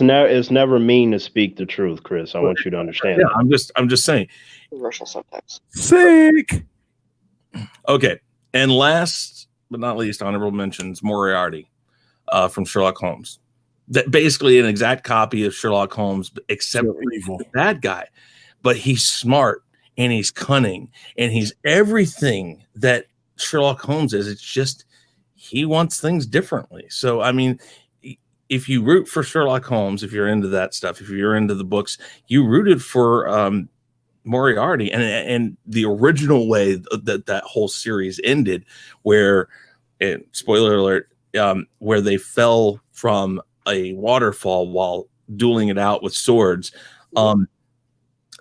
never mean to speak the truth, Chris. I want you to understand. Yeah, I'm just saying. Commercial sometimes. Sick. Okay, and last but not least, honorable mentions Moriarty from Sherlock Holmes. That basically an exact copy of Sherlock Holmes, except evil, the bad guy. But he's smart and he's cunning and he's everything that Sherlock Holmes is. It's just he wants things differently. So, I mean, if you root for Sherlock Holmes, if you're into that stuff, if you're into the books, you rooted for Moriarty and the original way that whole series ended, where, and spoiler alert, where they fell from a waterfall while dueling it out with swords.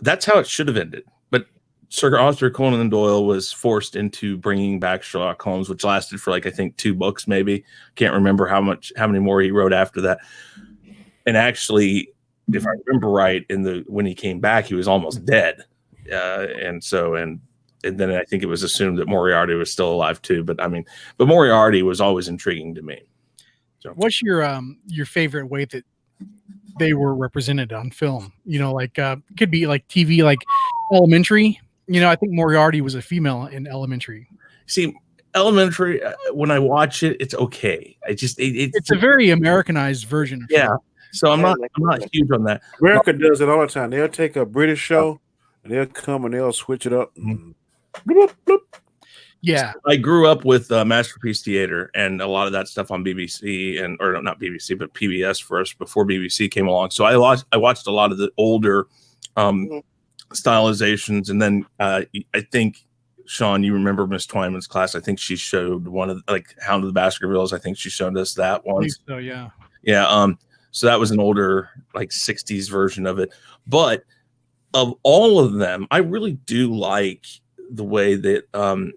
That's how it should have ended. But Sir Arthur Conan Doyle was forced into bringing back Sherlock Holmes, which lasted for I think 2 books, maybe. Can't remember how many more he wrote after that. And actually, if I remember right, when he came back, he was almost dead. And then I think it was assumed that Moriarty was still alive too. But Moriarty was always intriguing to me. So, what's your favorite way that they were represented on film? Could be like TV, like Elementary. I think Moriarty was a female in Elementary. See, Elementary, when I watch it, it's okay. It's a very Americanized version of film. So I'm not huge on that. America does it all the time. They'll take a British show and they'll come and they'll switch it up. Bloop, bloop. Yeah, I grew up with Masterpiece Theater and a lot of that stuff on BBC or not BBC, but PBS first before BBC came along. So I watched a lot of the older stylizations, and then I think Sean, you remember Miss Twyman's class? I think she showed one of Hound of the Baskervilles. I think she showed us that once. So yeah. So that was an older 60s version of it. But of all of them, I really do like the way that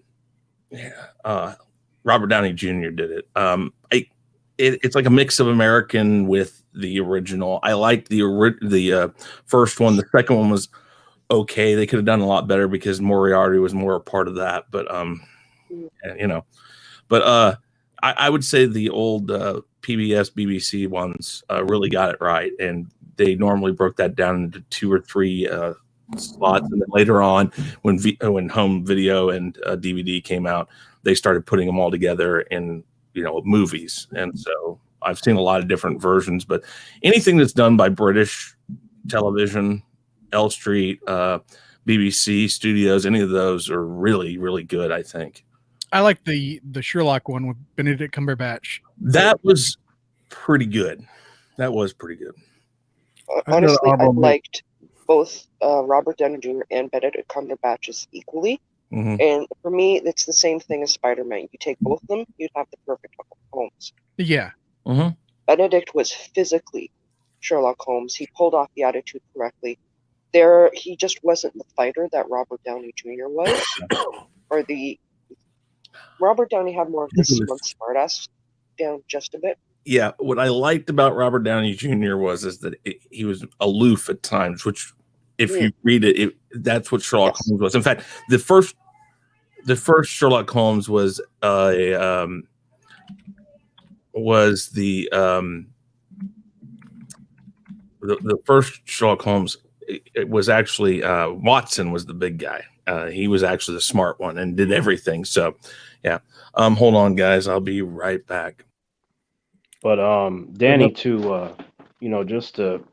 Robert Downey Jr. did it. It's like a mix of American with the original. I liked the first one. The second one was okay. They could have done a lot better because Moriarty was more a part of that. But I would say the old PBS BBC ones really got it right, and they normally broke that down into 2 or 3 slots, and then later on, when home video and DVD came out, they started putting them all together in movies. And so I've seen a lot of different versions, but anything that's done by British television, L Street, BBC Studios, any of those are really, really good, I think. I like the Sherlock one with Benedict Cumberbatch. That was pretty good. That was pretty good. Honestly, I liked both Robert Downey Jr. and Benedict Cumberbatch equally. Mm-hmm. And for me, it's the same thing as Spider-Man. You take both of them, you'd have the perfect Holmes. Yeah. Mm-hmm. Benedict was physically Sherlock Holmes. He pulled off the attitude correctly. He just wasn't the fighter that Robert Downey Jr. was. Or Robert Downey had more of the smartass down just a bit. Yeah, what I liked about Robert Downey Jr. was that he was aloof at times, which, if you read it, that's what Sherlock Holmes was. In fact, the first Sherlock Holmes was the first Sherlock Holmes. It was actually Watson was the big guy. He was actually the smart one and did everything. So, yeah. Hold on, guys. I'll be right back. But Danny, to just to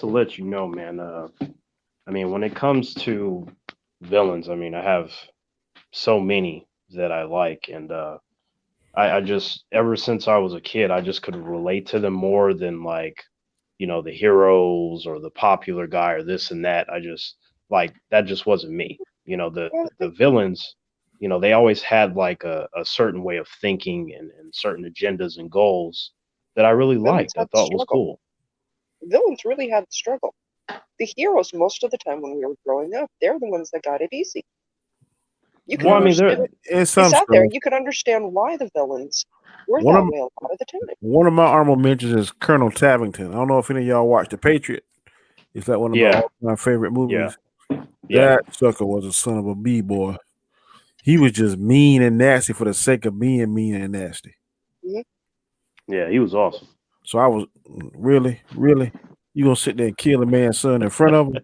let you know, man. I mean, when it comes to villains, I mean, I have so many that I like, and I just, ever since I was a kid, I just could relate to them more than like, the heroes or the popular guy or this and that. I just that just wasn't me. The villains, they always had like a certain way of thinking and certain agendas and goals that I really liked. I thought was cool. Villains really had the struggle. The heroes, most of the time when we were growing up, they're the ones that got it easy. You can sat there, you could understand why the villains were that way a lot of the time. One of my honorable mentions is Colonel Tavington. I don't know if any of y'all watched The Patriot. It's like one of my favorite movies. Yeah. That sucker was a son of a B-boy. He was just mean and nasty for the sake of being mean and nasty. Mm-hmm. Yeah, he was awesome. So I was really, you gonna sit there and kill a man's son in front of him?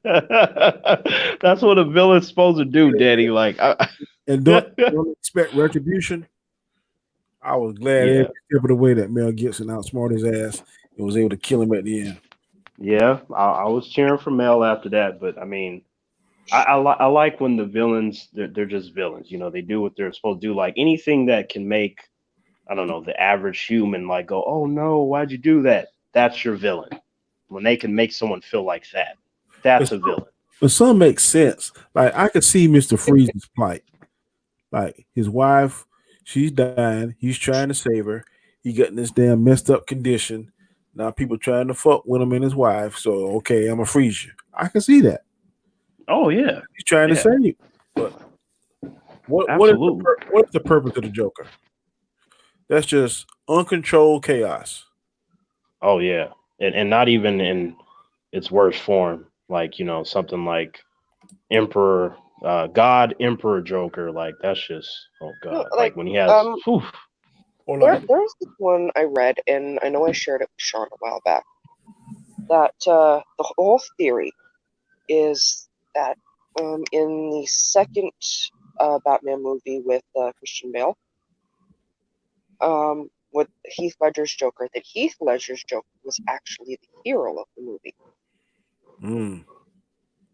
That's what a villain's supposed to do, Daddy. And don't expect retribution. I was glad every step of the way that Mel Gibson outsmarted his ass and was able to kill him at the end. Yeah, I was cheering for Mel after that, but I mean, I like when the villains they're just villains. They do what they're supposed to do. Like anything that can make, I don't know, the average human go, oh no, why'd you do that? That's your villain. When they can make someone feel like that, that's a villain. But some makes sense. Like I could see Mr. Freeze's plight. Like his wife, she's dying. He's trying to save her. He got in this damn messed up condition. Now people trying to fuck with him and his wife. So okay, I'm gonna freeze you. I can see that. Oh yeah, he's trying to save you. But what is the purpose of the Joker? That's just uncontrolled chaos. Oh yeah, and not even in its worst form. Like something like Emperor. God Emperor Joker, that's just god. Like when he has there's this one I read, and I know I shared it with Sean a while back, that the whole theory is that in the second Batman movie with Christian Bale, with Heath Ledger's Joker, that Heath Ledger's Joker was actually the hero of the movie.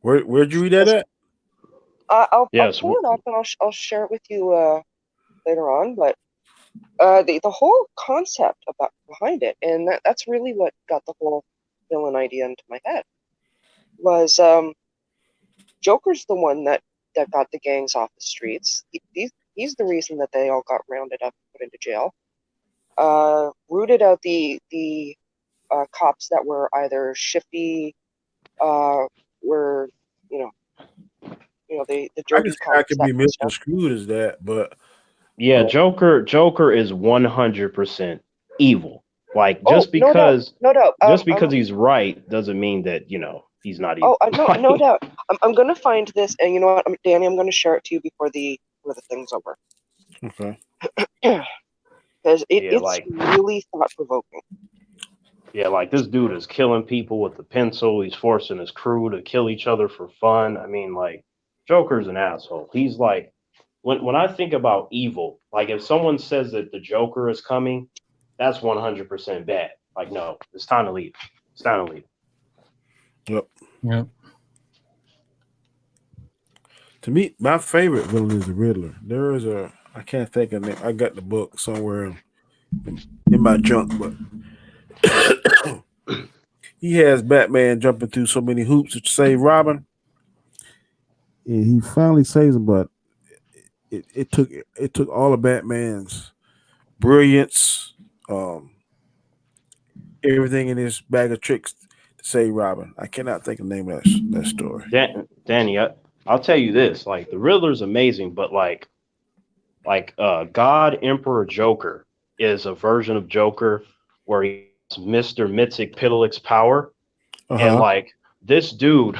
Where'd you read that at? I'll pull it up and I'll share it with you later on. But the whole concept behind it, and that's really what got the whole villain idea into my head, was Joker's the one that got the gangs off the streets. He's the reason that they all got rounded up and put into jail. Rooted out the cops that were either shifty, were the dirty cops. I could be misconstrued as that, but yeah, Joker is 100% evil. Just because he's right doesn't mean that he's not evil. Oh, no doubt. I'm gonna find this, and you know what, Danny, I'm gonna share it to you before the thing's over. Okay. Because it's really thought provoking. Yeah, like this dude is killing people with a pencil. He's forcing his crew to kill each other for fun. I mean, like, Joker's an asshole. He's like, when I think about evil, like if someone says that the Joker is coming, that's 100% bad. Like, no, it's time to leave. It's time to leave. Yep. Yep. To me, my favorite villain is the Riddler. There is a I can't think of it. I got the book somewhere in my junk, but he has Batman jumping through so many hoops to save Robin, and he finally saves him. But it took all of Batman's brilliance, everything in his bag of tricks to save Robin. I cannot think of the name of that story. Danny, I'll tell you this: like the Riddler's amazing, but like God Emperor Joker is a version of Joker where he's Mr. Mxyzptlk's power, and like this dude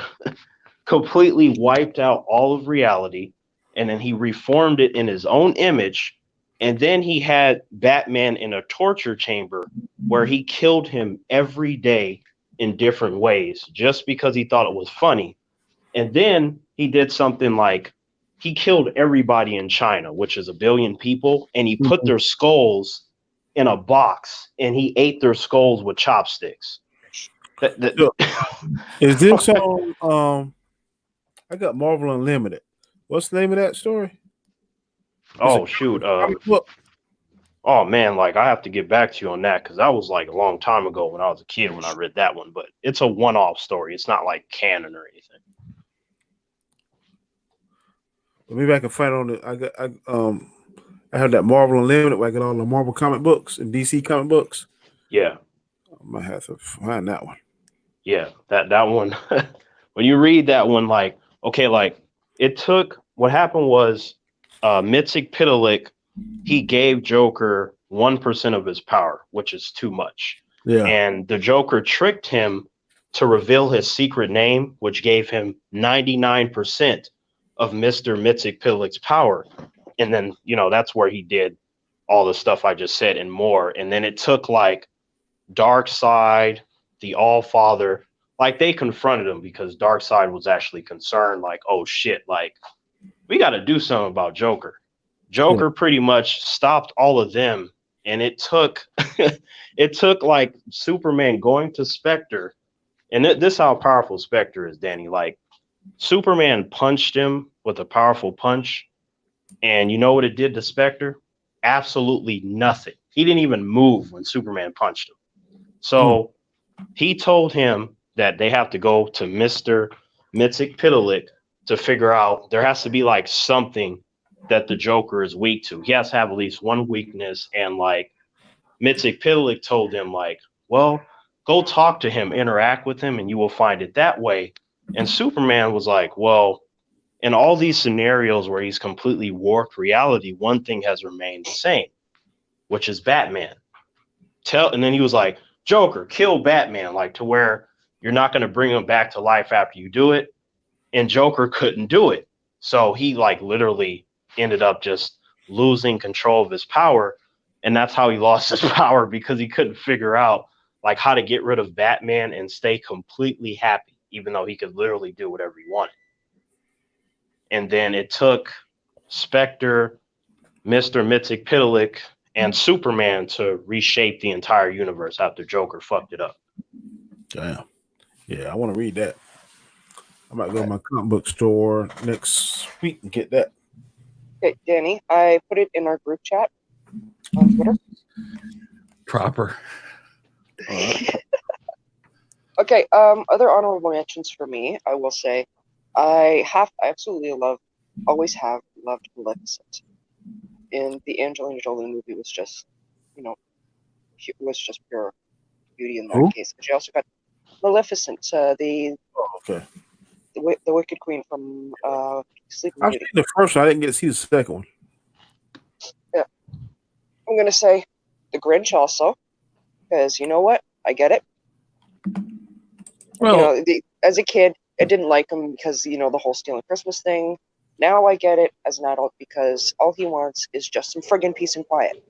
completely wiped out all of reality, and then he reformed it in his own image, and then he had Batman in a torture chamber where he killed him every day in different ways just because he thought it was funny. And then he did something like he killed everybody in China, which is 1 billion people, and he put their skulls in a box and he ate their skulls with chopsticks. Is this on? I got Marvel Unlimited. What's the name of that story? Oh shoot! Oh man, like I have to get back to you on that because that was like a long time ago when I was a kid when I read that one. But it's a one-off story. It's not like canon or anything. Maybe I can find on it. I have that Marvel Unlimited where I get all the Marvel comic books and DC comic books. Yeah, I might have to find that one. Yeah, that one. When you read that one, like okay, like it took. What happened was, Mxyzptlk, he gave Joker 1% of his power, which is too much. Yeah, and the Joker tricked him to reveal his secret name, which gave him 99% of Mr. Mxyzptlk's power. And then, that's where he did all the stuff I just said and more. And then it took like Darkseid, the All-Father, like they confronted him because Darkseid was actually concerned, like, oh shit, like we got to do something about Joker. Joker pretty much stopped all of them. And it took like Superman going to Spectre. And this is how powerful Spectre is, Danny. Like Superman punched him with a powerful punch. And you know what it did to Spectre? Absolutely nothing. He didn't even move when Superman punched him. So he told him that they have to go to Mr. Mxyzptlk to figure out there has to be like something that the Joker is weak to. He has to have at least one weakness. And like Mxyzptlk told him like, well, go talk to him, interact with him, and you will find it that way. And Superman was like, well, in all these scenarios where he's completely warped reality, one thing has remained the same, which is Batman. And then he was like, Joker, kill Batman, like to where you're not going to bring him back to life after you do it. And Joker couldn't do it. So he like literally ended up just losing control of his power. And that's how he lost his power, because he couldn't figure out like how to get rid of Batman and stay completely happy, even though he could literally do whatever he wanted. And then it took Spectre, Mr. Mxyzptlk, and Superman to reshape the entire universe after Joker fucked it up. Damn. Yeah, I want to read that. I might go to my comic book store next week and get that. Okay, Danny, I put it in our group chat on Twitter. Proper. Okay, other honorable mentions for me, I will say, I always have loved Maleficent. And the Angelina Jolie movie was just, it was just pure beauty in that case. She also got Maleficent, the Wicked Queen from Sleeping Beauty. I've seen the first one. I didn't get to see the second one. Yeah. I'm going to say The Grinch also, because you know what? I get it. Well, as a kid, I didn't like him because, the whole stealing Christmas thing. Now I get it as an adult because all he wants is just some friggin' peace and quiet.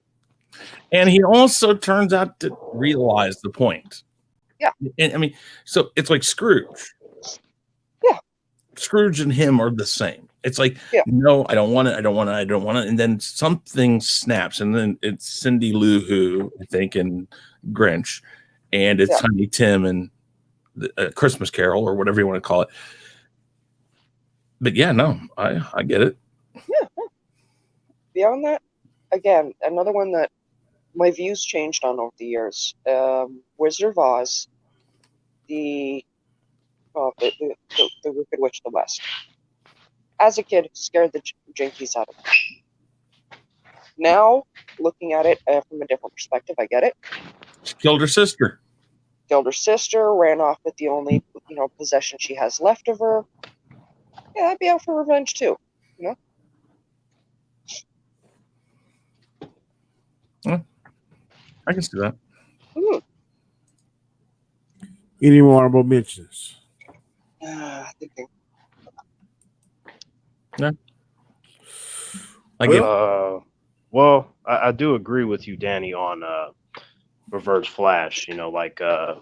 and he also turns out to realize the point. And I mean, so it's like Scrooge. Yeah. Scrooge and him are the same. It's like, Yeah. no, I don't want it. I don't want it. I don't want it. And then something snaps, and then it's Cindy Lou Who, I think, and Grinch, and it's Yeah. Tiny Tim and the Christmas Carol, or whatever you want to call it. But yeah, no, I get it. Yeah. Beyond that, again, another one that my views changed on over the years. Wizard of Oz, the Wicked Witch of the West. As a kid, scared the jinkies out of me. Now, looking at it from a different perspective, I get it. She killed her sister. Killed her sister, ran off with the only possession she has left of her. Yeah, I'd be out for revenge too. I can see that. Any more honorable mentions? Thinking. I get Well, I do agree with you, Danny, on Reverse Flash. A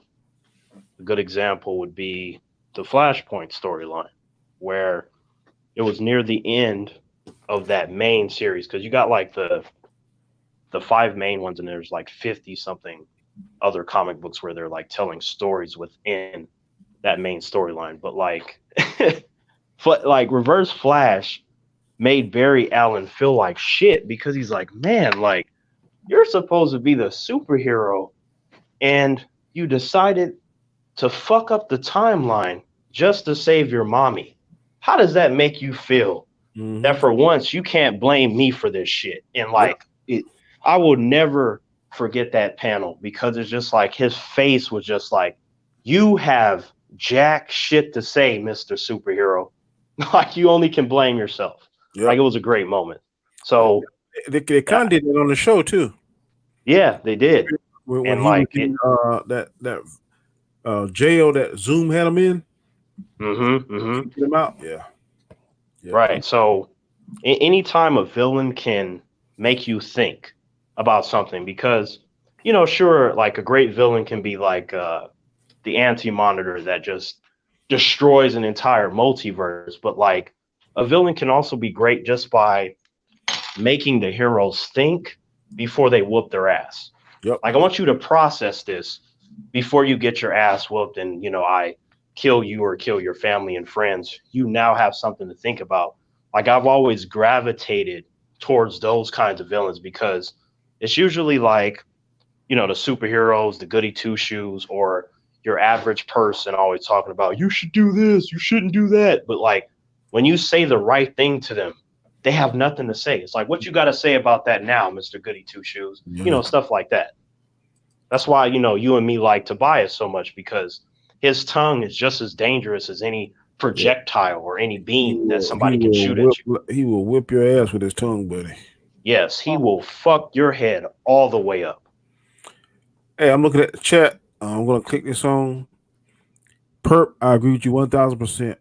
good example would be the Flashpoint storyline, where it was near the end of that main series, because you got like the 5 main ones, and there's like 50 something other comic books where they're like telling stories within that main storyline. But like like Reverse Flash made Barry Allen feel like shit, because he's like, man, like, you're supposed to be the superhero and you decided to fuck up the timeline just to save your mommy. How does that make you feel? Mm-hmm. That for once you can't blame me for this shit? And like, I will never forget that panel, because it's just like his face was just like, you have jack shit to say, Mr. Superhero. Like, you only can blame yourself. Yep. Like, it was a great moment. So they kind of did it on the show too. Yeah, they did. When And he like was in, that jail that Zoom had him in. Get him out. Yeah. Right. So anytime a villain can make you think about something, because, sure, like a great villain can be like the Anti-Monitor that just destroys an entire multiverse, but like a villain can also be great just by making the heroes think before they whoop their ass. Yep. Like, I want you to process this before you get your ass whooped and, I kill you or kill your family and friends. You now have something to think about. Like, I've always gravitated towards those kinds of villains, because it's usually like, the superheroes, the goody two shoes, or your average person always talking about, you should do this, you shouldn't do that. But like, when you say the right thing to them, they have nothing to say. It's like, what you got to say about that now, Mr. Goody Two Shoes? Stuff like that. That's why, you and me like Tobias so much, because his tongue is just as dangerous as any projectile or any beam that somebody can shoot at you. He will whip your ass with his tongue, buddy. Yes, he will fuck your head all the way up. Hey, I'm looking at the chat. I'm going to click this on. Perp, I agree with you 1,000%.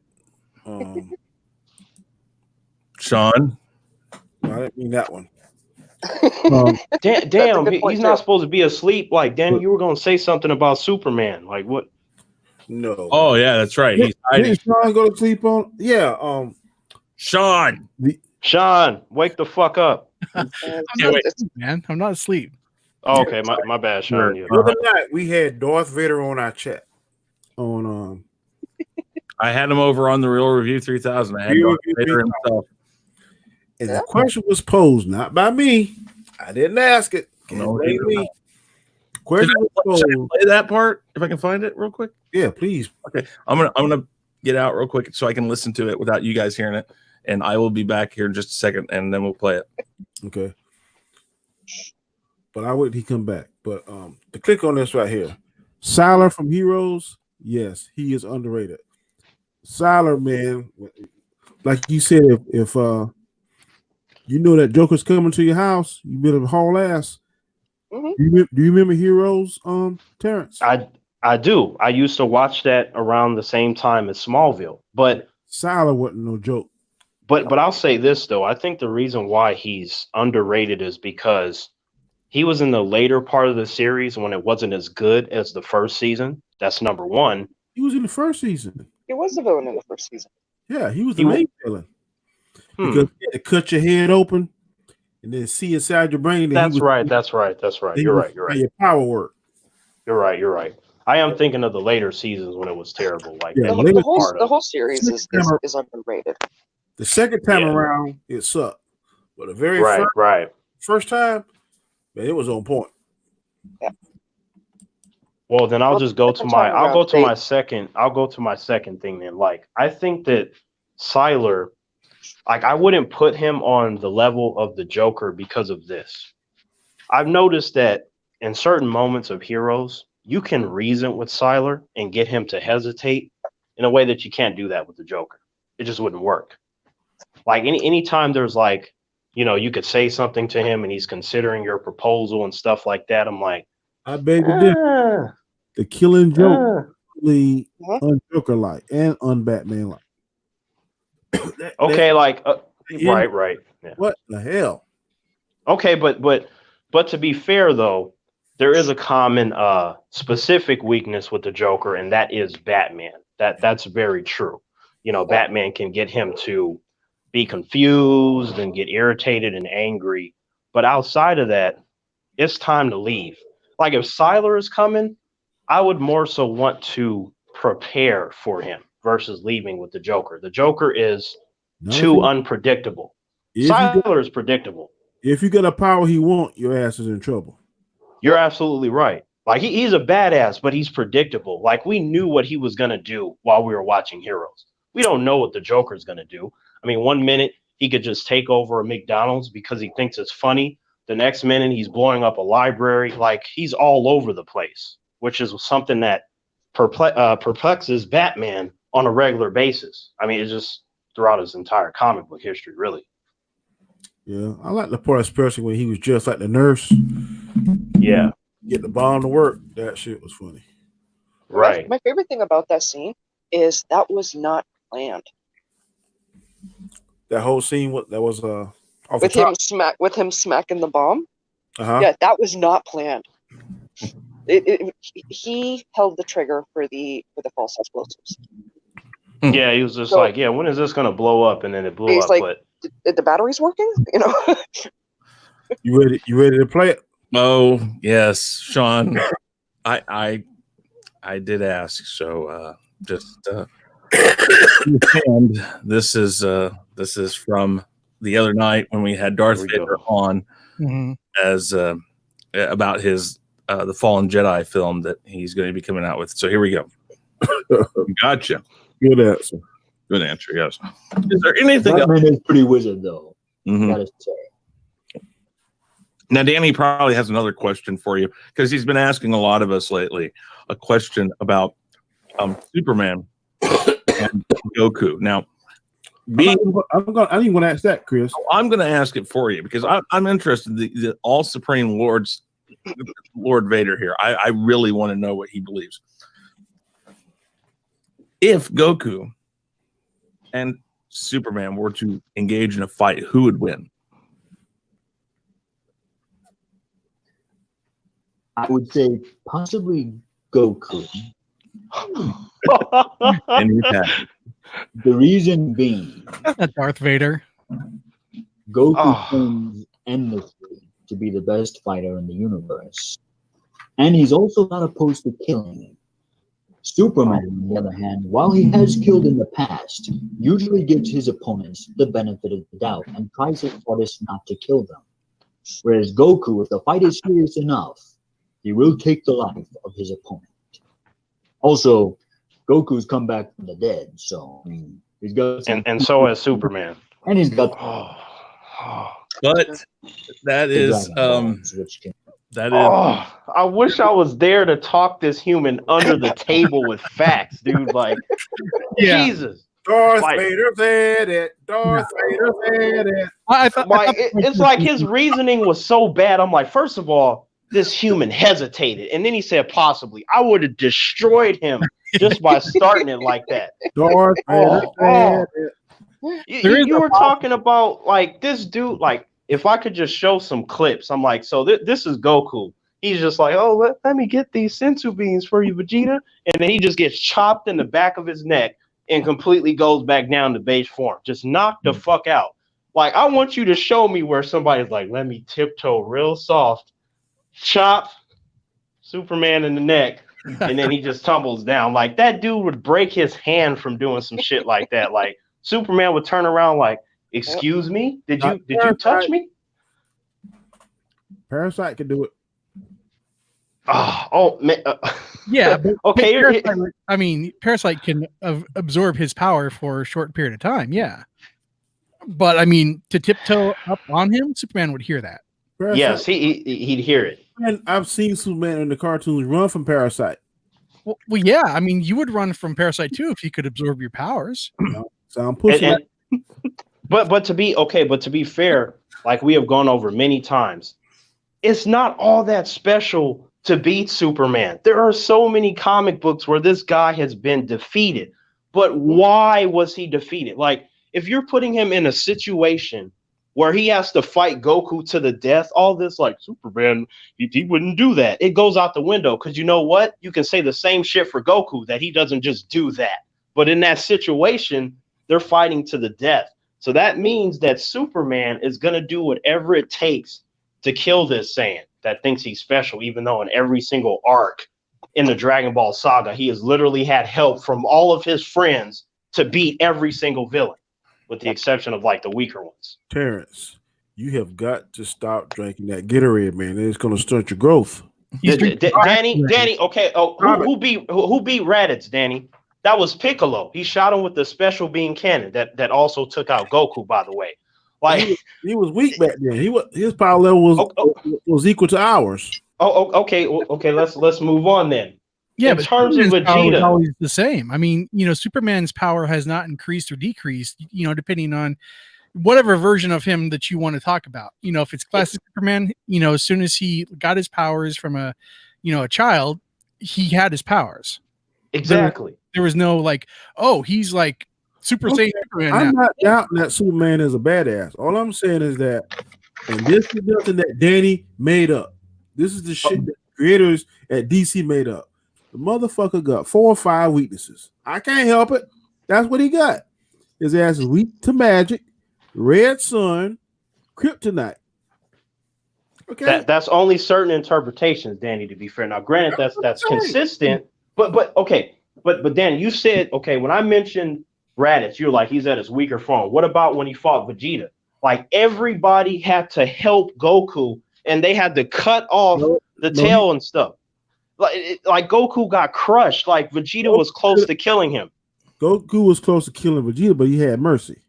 Sean, I didn't mean that one. Damn, he's not supposed to be asleep. Like, Danny, you were going to say something about Superman. Like, what? No. Oh yeah, that's right. He's hiding. Did Sean go to sleep on? Yeah. Sean, wake the fuck up. I'm not asleep. Oh, okay, my bad, Sean. The other night we had Darth Vader on our chat. I had him over on the Real Review 3000. I had Darth Vader himself. And the question was posed not by me. I didn't ask it. No, me. Question was posed. Should I play that part if I can find it real quick? Yeah, please. Okay, I'm gonna get out real quick so I can listen to it without you guys hearing it, and I will be back here in just a second, and then we'll play it. Okay. But I wait till he come back. But to click on this right here, Siler from Heroes. Yes, he is underrated. Siler, man, like you said, if you know that Joker's coming to your house, you better haul ass. Mm-hmm. Do you remember Heroes, Terrence? I do. I used to watch that around the same time as Smallville, but Siler wasn't no joke. But I'll say this though, I think the reason why he's underrated is because he was in the later part of the series when it wasn't as good as the first season. That's number one. He was in the first season. He was the villain in the first season. Yeah, he was the He- main villain. Because he had to cut your head open and then see inside your brain. That's right. You're right. Your power work. You're right. I am thinking of the later seasons when it was terrible. Like Yeah, that later was The part whole of. series is underrated. The second time Yeah. around, it sucked. But the very Right. first time, man, it was on point. Well, then I'll just go to second my. time I'll go around, to my second. I'll go to my second thing then. Like I think that Sylar, like I wouldn't put him on the level of the Joker because of this. I've noticed that in certain moments of heroes, you can reason with Sylar and get him to hesitate in a way that you can't do that with the Joker. It just wouldn't work. Like anytime there's like, you could say something to him and he's considering your proposal and stuff like that. I'm like, I beg to differ. The Killing Joke really un-Joker-like and un-Batman-like. okay, right. Yeah. What the hell? Okay, but to be fair though, there is a common specific weakness with the Joker, and that is Batman. That's very true. Batman can get him to be confused and get irritated and angry. But outside of that, it's time to leave. Like if Sylar is coming, I would more so want to prepare for him versus leaving with the Joker. The Joker is too unpredictable. Sylar is predictable. If you get a power he want, your ass is in trouble. You're absolutely right. Like he's a badass, but he's predictable. Like we knew what he was going to do while we were watching Heroes. We don't know what the Joker's going to do. I mean, one minute he could just take over a McDonald's because he thinks it's funny. The next minute he's blowing up a library. Like he's all over the place, which is something that perplexes Batman on a regular basis. I mean, it's just throughout his entire comic book history, really. Yeah, I like the part especially when he was just like the nurse. Yeah. Get the bomb to work. That shit was funny. Right. My favorite thing about that scene is that was not planned. That whole scene, that was off With the top. him smacking the bomb. Uh-huh. Yeah, that was not planned. He held the trigger for the false explosives. Yeah, he was just like, yeah, when is this gonna blow up? And then it blew up. Like, but the battery's working? You ready to play it? Oh yes, Sean. I did ask, so just and this is from the other night when we had Darth Vader on as about his the Fallen Jedi film that he's going to be coming out with. So here we go. Gotcha. Good answer. Good answer. Yes. Is there anything else? Batman is pretty wizard though. Gotta say. Now, Danny probably has another question for you because he's been asking a lot of us lately a question about Superman and Goku. Now, I didn't want to ask that, Chris. I'm going to ask it for you because I'm interested. The All Supreme Lord Vader here. I really want to know what he believes. If Goku and Superman were to engage in a fight, who would win? I would say possibly Goku. And The reason being, Darth Vader. Goku claims endlessly to be the best fighter in the universe. And he's also not opposed to killing. Superman, on the other hand, while he has killed in the past, usually gives his opponents the benefit of the doubt and tries his hardest not to kill them. Whereas Goku, if the fight is serious enough, he will take the life of his opponent. Also, Goku's come back from the dead, so I mean, he's got some and so has Superman. And he's got but that is I wish I was there to talk this human under the table with facts, dude. Like, Jesus. Darth Vader said it. Darth Vader said it. It's like his reasoning was so bad. I'm like, first of all, this human hesitated, and then he said possibly. I would have destroyed him just by starting it like that. Darth Vader said it. You were talking about like this dude. Like, if I could just show some clips, I'm like, so this is Goku. He's just like, oh, let me get these sensu beans for you, Vegeta. And then he just gets chopped in the back of his neck and completely goes back down to base form. Just knocked the fuck out. Like, I want you to show me where somebody's like, let me tiptoe real soft, chop Superman in the neck, and then he just tumbles down. Like, that dude would break his hand from doing some shit like that. Like, Superman would turn around like, excuse me? Did you touch me? Parasite can do it. Oh man. Yeah, but Okay. Parasite can absorb his power for a short period of time. Yeah, but I mean, to tiptoe up on him, Superman would hear that. Parasite, Yes, he'd hear it. and I've seen Superman in the cartoons run from Parasite. Well, yeah, I mean, you would run from Parasite too if he could absorb your powers. So I'm pushing. But to be fair, like we have gone over many times, it's not all that special to beat Superman. There are so many comic books where this guy has been defeated. But why was he defeated? Like, if you're putting him in a situation where he has to fight Goku to the death, all this like Superman, he wouldn't do that. It goes out the window because you know what? You can say the same shit for Goku, that he doesn't just do that. But in that situation, they're fighting to the death. So that means that Superman is going to do whatever it takes to kill this Saiyan that thinks he's special, even though in every single arc in the Dragon Ball saga, he has literally had help from all of his friends to beat every single villain, with the exception of like the weaker ones. Terrence, you have got to stop drinking that Gatorade, man. It's going to stunt your growth. Danny, okay. Oh, who beat Raditz, Danny? That was Piccolo. He shot him with the special beam cannon that also took out Goku, by the way. Like, he was weak back then. His power level was equal to ours. Okay. Let's move on then. Yeah, in terms of Vegeta, is always the same. I mean, Superman's power has not increased or decreased, depending on whatever version of him that you want to talk about. If it's classic Superman, as soon as he got his powers from a child, he had his powers. Exactly. There was no like, oh, he's like Super Saiyan Superman. I'm not doubting that Superman is a badass. All I'm saying is that, and this is nothing that Danny made up. This is the shit that creators at DC made up. The motherfucker got 4 or 5 weaknesses. I can't help it. That's what he got. His ass is weak to magic, red sun, kryptonite. Okay, that's only certain interpretations, Danny. To be fair, now granted, that's consistent, but okay. But Danny, you said, okay, when I mentioned Raditz, you're like, he's at his weaker form. What about when he fought Vegeta? Like, everybody had to help Goku, and they had to cut off the tail and stuff. Like Goku got crushed. Like, Vegeta was close to killing him. Goku was close to killing Vegeta, but he had mercy.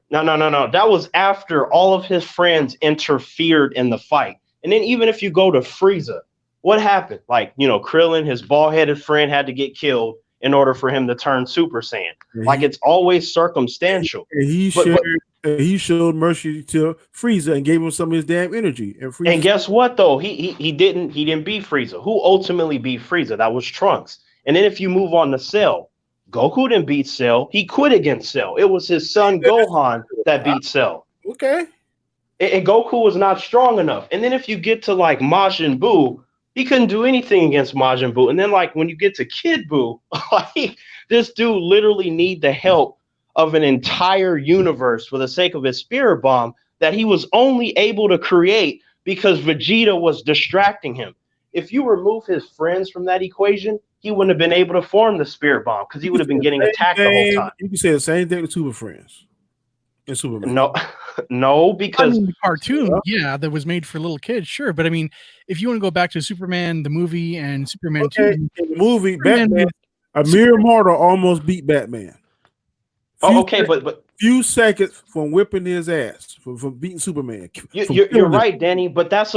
No. That was after all of his friends interfered in the fight. And then even if you go to Frieza, what happened? Like, Krillin, his bald-headed friend, had to get killed in order for him to turn Super Saiyan. Like, it's always circumstantial. And he showed mercy to Frieza and gave him some of his damn energy. And guess what though? He didn't beat Frieza. Who ultimately beat Frieza? That was Trunks. And then if you move on to Cell, Goku didn't beat Cell. He quit against Cell. It was his son Gohan that beat Cell. Okay. And Goku was not strong enough. And then if you get to like Majin Buu, he couldn't do anything against Majin Buu. And then like when you get to Kid Buu, like this dude literally need the help of an entire universe for the sake of his spirit bomb that he was only able to create because Vegeta was distracting him. If you remove his friends from that equation, he wouldn't have been able to form the spirit bomb because he would have been getting attacked the whole time. You can say the same thing to Super Friends. And Superman. No, because the cartoon, that was made for little kids, sure. But I mean, if you want to go back to Superman the movie and Superman 2, in the movie, Batman, a mere mortal almost beat Batman. But few seconds from whipping his ass from beating Superman. You're right, Danny. But that's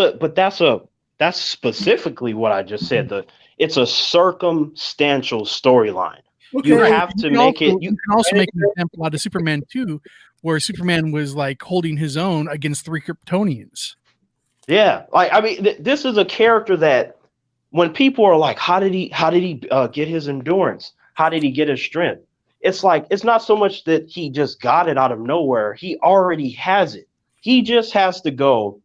specifically what I just said. It's a circumstantial storyline. Okay. You have to make it. You can also make an example out of Superman 2, where Superman was like holding his own against 3 Kryptonians. Yeah, like I mean, this is a character that when people are like, how did he get his endurance? How did he get his strength? It's like it's not so much that he just got it out of nowhere. He already has it. He just has to go.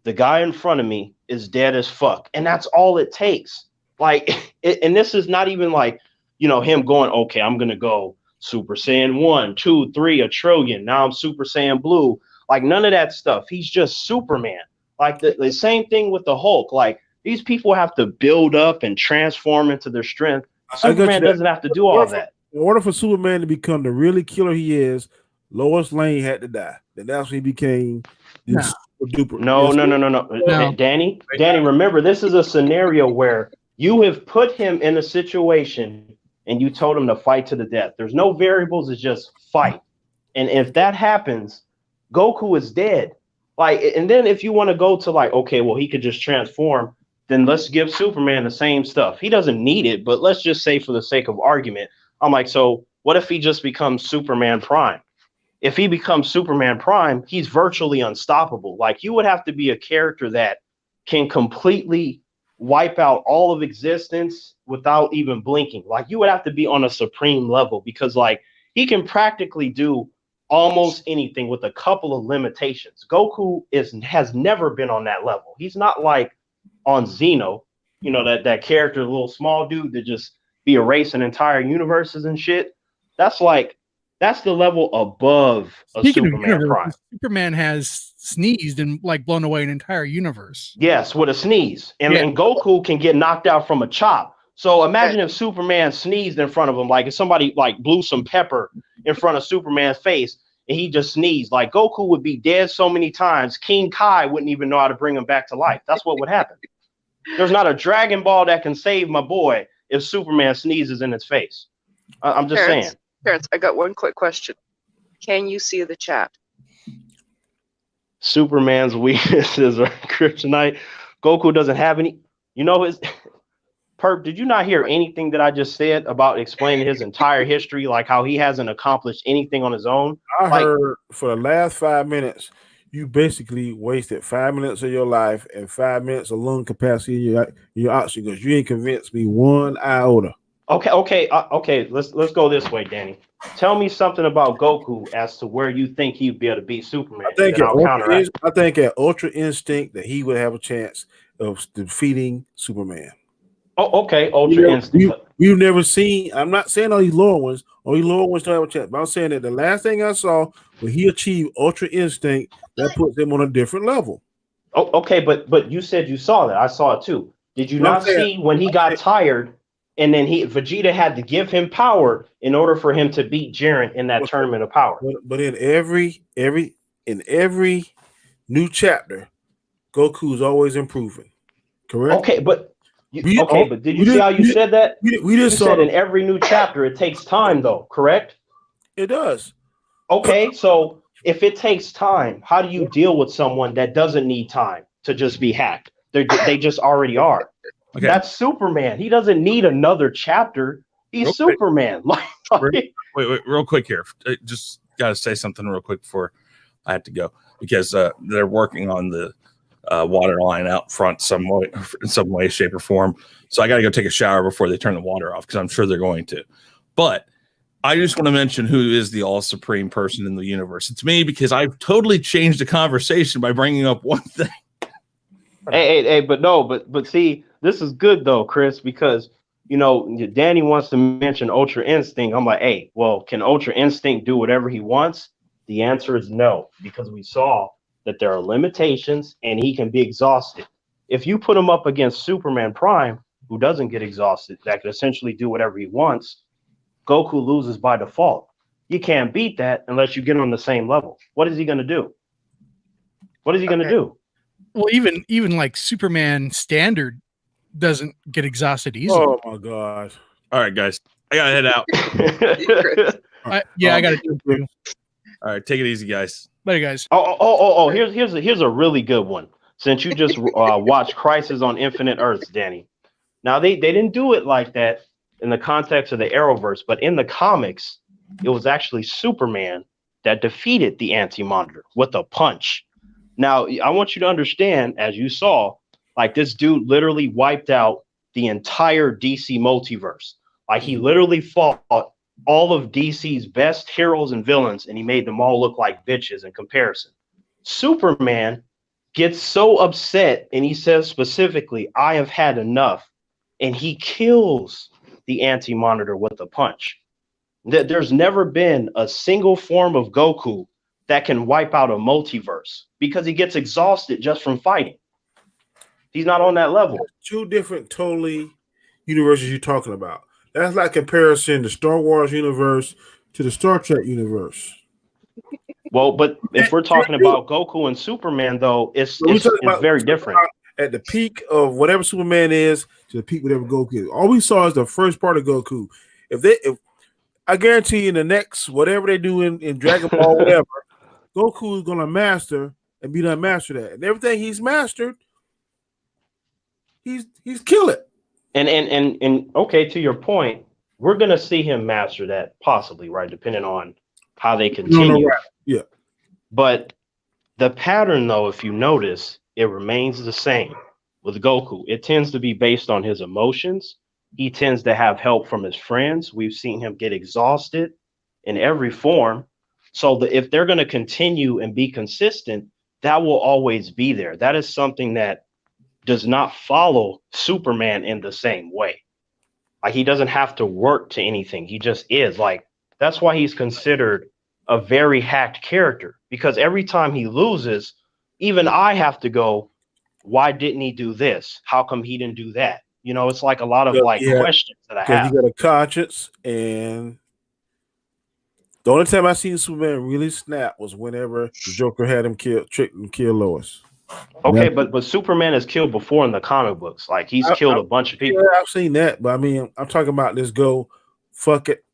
The guy in front of me is dead as fuck, and that's all it takes. Like, and this is not even like, him going, okay, I'm gonna go Super Saiyan 1, 2, 3, a trillion. Now I'm Super Saiyan Blue. Like, none of that stuff. He's just Superman. Like the same thing with the Hulk. Like, these people have to build up and transform into their strength. Superman doesn't have to do all that. In order for Superman to become the really killer he is, Lois Lane had to die. And that's when he became this duper. No. Danny, remember, this is a scenario where you have put him in a situation and you told him to fight to the death. There's no variables, it's just fight. And if that happens, Goku is dead. Like, and then if you want to go to like, okay, well, he could just transform, then let's give Superman the same stuff. He doesn't need it, but let's just say for the sake of argument, I'm like, so what if he just becomes Superman Prime? If he becomes Superman Prime, he's virtually unstoppable. Like, you would have to be a character that can completely wipe out all of existence without even blinking. Like, you would have to be on a supreme level, because like, he can practically do almost anything with a couple of limitations. Goku has never been on that level. He's not like on Xeno, that character, the little small dude that just be erasing entire universes and shit. That's the level above a Superman Prime. Superman has sneezed and like blown away an entire universe. Yes, with a sneeze. And Goku can get knocked out from a chop. So imagine if Superman sneezed in front of him, like if somebody like blew some pepper in front of Superman's face and he just sneezed, like Goku would be dead so many times, King Kai wouldn't even know how to bring him back to life. That's what would happen. There's not a Dragon Ball that can save my boy if Superman sneezes in his face. I'm just saying. Terrence, I got one quick question. Can you see the chat? Superman's weaknesses are kryptonite. Goku doesn't have any. His Perp, did you not hear anything that I just said about explaining his entire history, like how he hasn't accomplished anything on his own? I heard for the last 5 minutes, you basically wasted 5 minutes of your life and 5 minutes of lung capacity in your oxygen, because you ain't convinced me one iota. Okay. Let's go this way, Danny. Tell me something about Goku as to where you think he'd be able to beat Superman. I think at Ultra Instinct that he would have a chance of defeating Superman. Oh, okay. Ultra Instinct. You've never seen. I'm not saying all these lower ones. All these lower ones don't have a chance. But I'm saying that the last thing I saw when he achieved Ultra Instinct, that puts him on a different level. Oh, okay, but you said you saw that. I saw it too. Did you not see when he got tired? And then Vegeta had to give him power in order for him to beat Jiren in that tournament of power. But in every new chapter, Goku's always improving. Correct? Okay, but did you see how you said that? We just said in every new chapter it takes time, though. Correct? It does. Okay, so if it takes time, how do you deal with someone that doesn't need time to just be hacked? They just already are. Okay. That's Superman. He doesn't need another chapter. He's Superman. Wait, real quick here. I just got to say something real quick before I have to go, because they're working on the water line out front in some way, shape, or form. So I got to go take a shower before they turn the water off, because I'm sure they're going to. But I just want to mention who is the all supreme person in the universe. It's me, because I've totally changed the conversation by bringing up one thing. Hey, but see, this is good though, Chris, because Danny wants to mention Ultra Instinct. I'm like, hey, well, can Ultra Instinct do whatever he wants? The answer is no, because we saw that there are limitations and he can be exhausted. If you put him up against Superman Prime, who doesn't get exhausted, that could essentially do whatever he wants, Goku loses by default. You can't beat that unless you get on the same level. What is he going to do? Well, even like Superman Standard doesn't get exhausted easily. Oh my god! All right, guys, I gotta head out. I gotta do it too. All right, take it easy, guys. Later, guys. Oh! Here's a really good one. Since you just watched Crisis on Infinite Earths, Danny. Now they didn't do it like that in the context of the Arrowverse, but in the comics, it was actually Superman that defeated the Anti-Monitor with a punch. Now, I want you to understand, as you saw, like this dude literally wiped out the entire DC multiverse. Like he literally fought all of DC's best heroes and villains, and he made them all look like bitches in comparison. Superman gets so upset, and he says specifically, "I have had enough," and he kills the Anti-Monitor with a punch. There's never been a single form of Goku that can wipe out a multiverse because he gets exhausted just from fighting. He's not on that level. Two different totally universes you're talking about. That's like comparison the Star Wars universe to the Star Trek universe. Well, but if we're talking about Goku and Superman, though, it's very different. At the peak of whatever Superman is to the peak whatever Goku is. All we saw is the first part of Goku. If I guarantee you in the next whatever they do in Dragon Ball, whatever, Goku is gonna master and be done master that. And everything he's mastered, he's kill it. And okay, to your point, we're gonna see him master that possibly, right? Depending on how they continue. Right. Yeah. But the pattern, though, if you notice, it remains the same with Goku. It tends to be based on his emotions. He tends to have help from his friends. We've seen him get exhausted in every form. So if they're going to continue and be consistent, that will always be there. That is something that does not follow Superman in the same way. Like, he doesn't have to work to anything. He just is. Like, that's why he's considered a very hacked character, because every time he loses, even I have to go, why didn't he do this? How come he didn't do that? You know, it's like a lot of questions that I have. He got a conscience, and the only time I seen Superman really snap was whenever the Joker had him trick and kill Lois. Okay, but Superman has killed before in the comic books. Like, he's killed a bunch of people. Yeah, I've seen that, but I mean, I'm talking about this go, fuck it.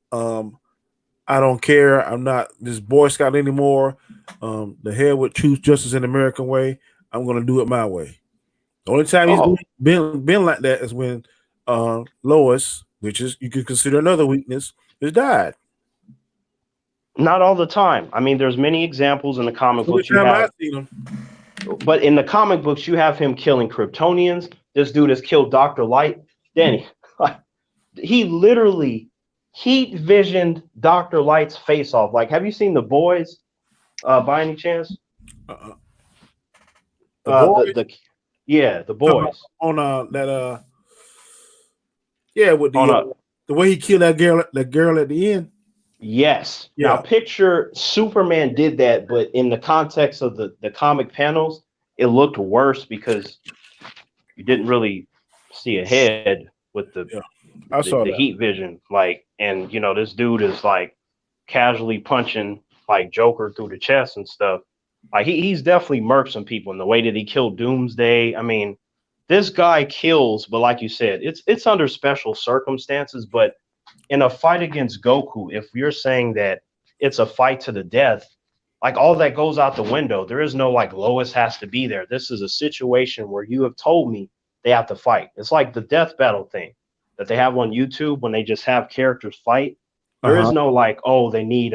I don't care. I'm not this Boy Scout anymore. The hell with truth, justice, and American way. I'm gonna do it my way. The only time he's been like that is when Lois, which is you could consider another weakness, has died. Not all the time. I mean, there's many examples in the comic books. I've seen them. But in the comic books, you have him killing Kryptonians. This dude has killed Dr. Light. Danny, he literally heat visioned Dr. Light's face off. Like, have you seen The Boys by any chance? The Boys. On that with the way he killed that girl at the end. Yes. Yeah. Now picture Superman did that, but in the context of the comic panels, it looked worse because you didn't really see a head with the heat vision. Like, and you know, this dude is like casually punching like Joker through the chest and stuff. Like, he's definitely murked some people in the way that he killed Doomsday. I mean, this guy kills, but like you said, it's under special circumstances. But in a fight against Goku, if you're saying that it's a fight to the death, like, all that goes out the window. There is no like Lois has to be there. This is a situation where you have told me they have to fight. It's like the death battle thing that they have on YouTube when they just have characters fight. There is no like, oh, they need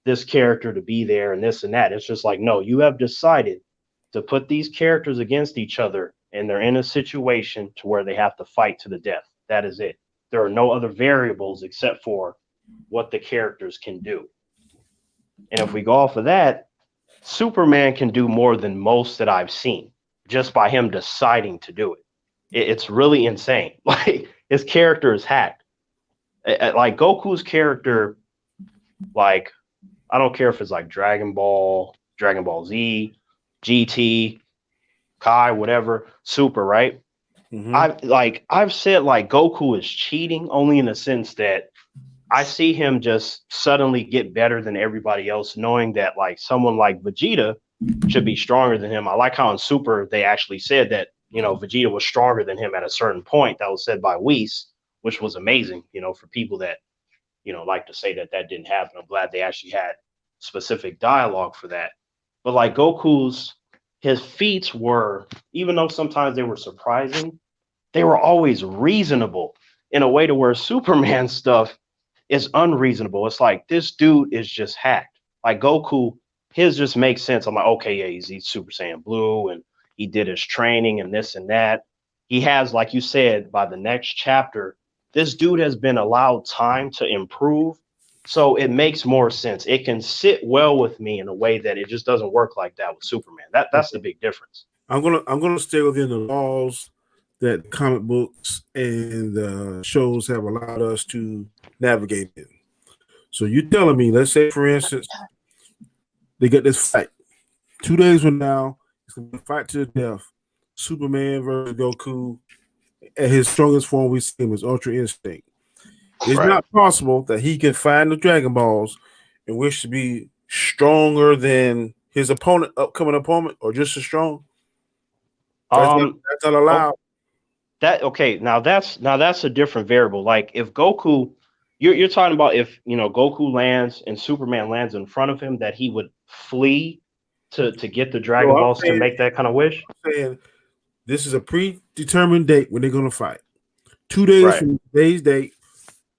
this character to be there and this and that. It's just like, no, you have decided to put these characters against each other, and they're in a situation to where they have to fight to the death. That is it. There are no other variables except for what the characters can do. And if we go off of that, Superman can do more than most that I've seen just by him deciding to do it. It's really insane. Like, his character is hacked. Like, Goku's character, like, I don't care if it's like Dragon Ball Z, GT, Kai, whatever, Super, right? Mm-hmm. I've said like Goku is cheating only in the sense that I see him just suddenly get better than everybody else, knowing that like someone like Vegeta should be stronger than him. I like how in Super they actually said that, you know, Vegeta was stronger than him at a certain point. That was said by Whis, which was amazing, you know, for people that, you know, like to say that didn't happen. I'm glad they actually had specific dialogue for that. But like his feats were, even though sometimes they were surprising, they were always reasonable in a way to where Superman stuff is unreasonable. It's like, this dude is just hacked. Like, Goku, his just makes sense. I'm like, okay, yeah, he's Super Saiyan Blue, and he did his training and this and that. He has, like you said, by the next chapter, this dude has been allowed time to improve. So it makes more sense. It can sit well with me in a way that it just doesn't work like that with Superman. That's the big difference. I'm gonna stay within the laws that comic books and shows have allowed us to navigate in. So you telling me, let's say for instance, they get this fight 2 days from now. It's gonna be a fight to the death. Superman versus Goku at his strongest form. We see him as Ultra Instinct. It's Right. not possible that he can find the Dragon Balls and wish to be stronger than his upcoming opponent, or just as strong. That's not allowed. Now that's a different variable. Like if Goku, you're talking about if Goku lands and Superman lands in front of him, that he would flee to get the Dragon I'm Balls to saying- make that kind of wish. Saying this is a predetermined date when they're going to fight. 2 days Right. from today's date,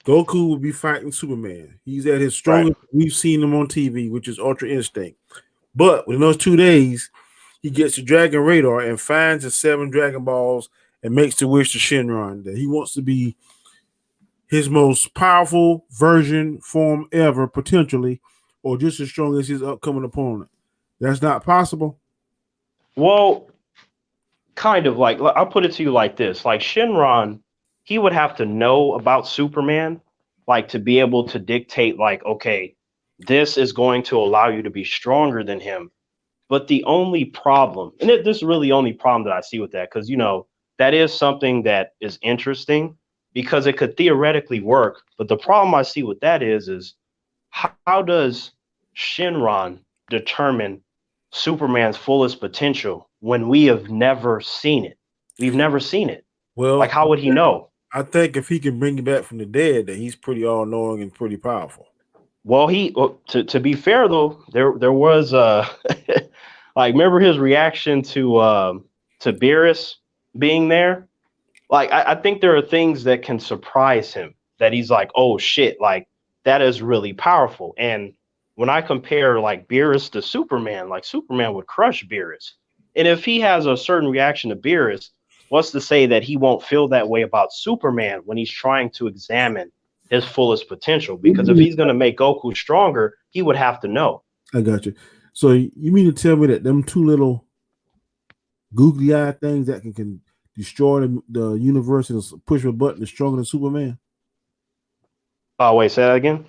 Goku will be fighting Superman. He's at his strongest. We've seen him on TV, which is Ultra Instinct. But within those 2 days, he gets the Dragon Radar and finds the 7 Dragon Balls and makes the wish to Shenron that he wants to be his most powerful form ever, potentially, or just as strong as his upcoming opponent. That's not possible. Well, kind of like, I'll put it to you like this: like Shenron, he would have to know about Superman, like to be able to dictate, like, okay, this is going to allow you to be stronger than him. But the only problem, and this is really the only problem that I see with that, because that is something that is interesting because it could theoretically work. But the problem I see with that is how does Shenron determine Superman's fullest potential when we have never seen it? We've never seen it. Well, Like, how would he know? I think if he can bring you back from the dead, that he's pretty all-knowing and pretty powerful. Well, to be fair though, there was like, remember his reaction to Beerus being there? Like, I think there are things that can surprise him that he's like, oh shit, like that is really powerful. And when I compare like Beerus to Superman, like Superman would crush Beerus. And if he has a certain reaction to Beerus, what's to say that he won't feel that way about Superman when he's trying to examine his fullest potential? Because if he's going to make Goku stronger, he would have to know. I got you. So you mean to tell me that them two little googly eye things that can destroy the universe and push a button is stronger than Superman? Oh, wait, say that again?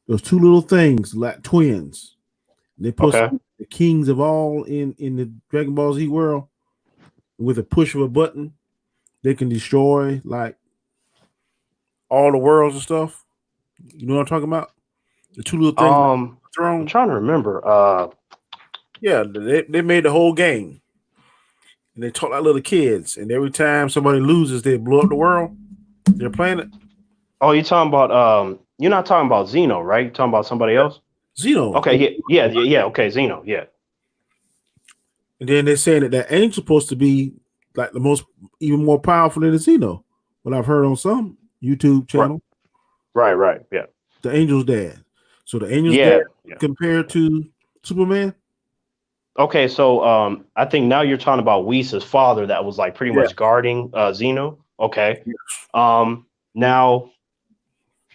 Those two little things, like twins. They put Okay. the kings of all in the Dragon Ball Z world. With a push of a button, they can destroy like all the worlds and stuff. You know what I'm talking about? The two little things. I'm Throne. trying to remember. Yeah, they made the whole game. And they talk like little kids. And every time somebody loses, they blow up the world. They're playing it. Oh, you're talking about you're not talking about Zeno, right? You're talking about somebody else? Zeno. Okay, yeah, okay, Zeno, yeah. And then they're saying that angel's supposed to be like the most, even more powerful than the Zeno. What I've heard on some YouTube channel. Right, yeah. The angel's dad. So the angel's dad compared to Superman. Okay, so I think now you're talking about Whis' father that was like pretty much guarding Zeno. Okay. Now,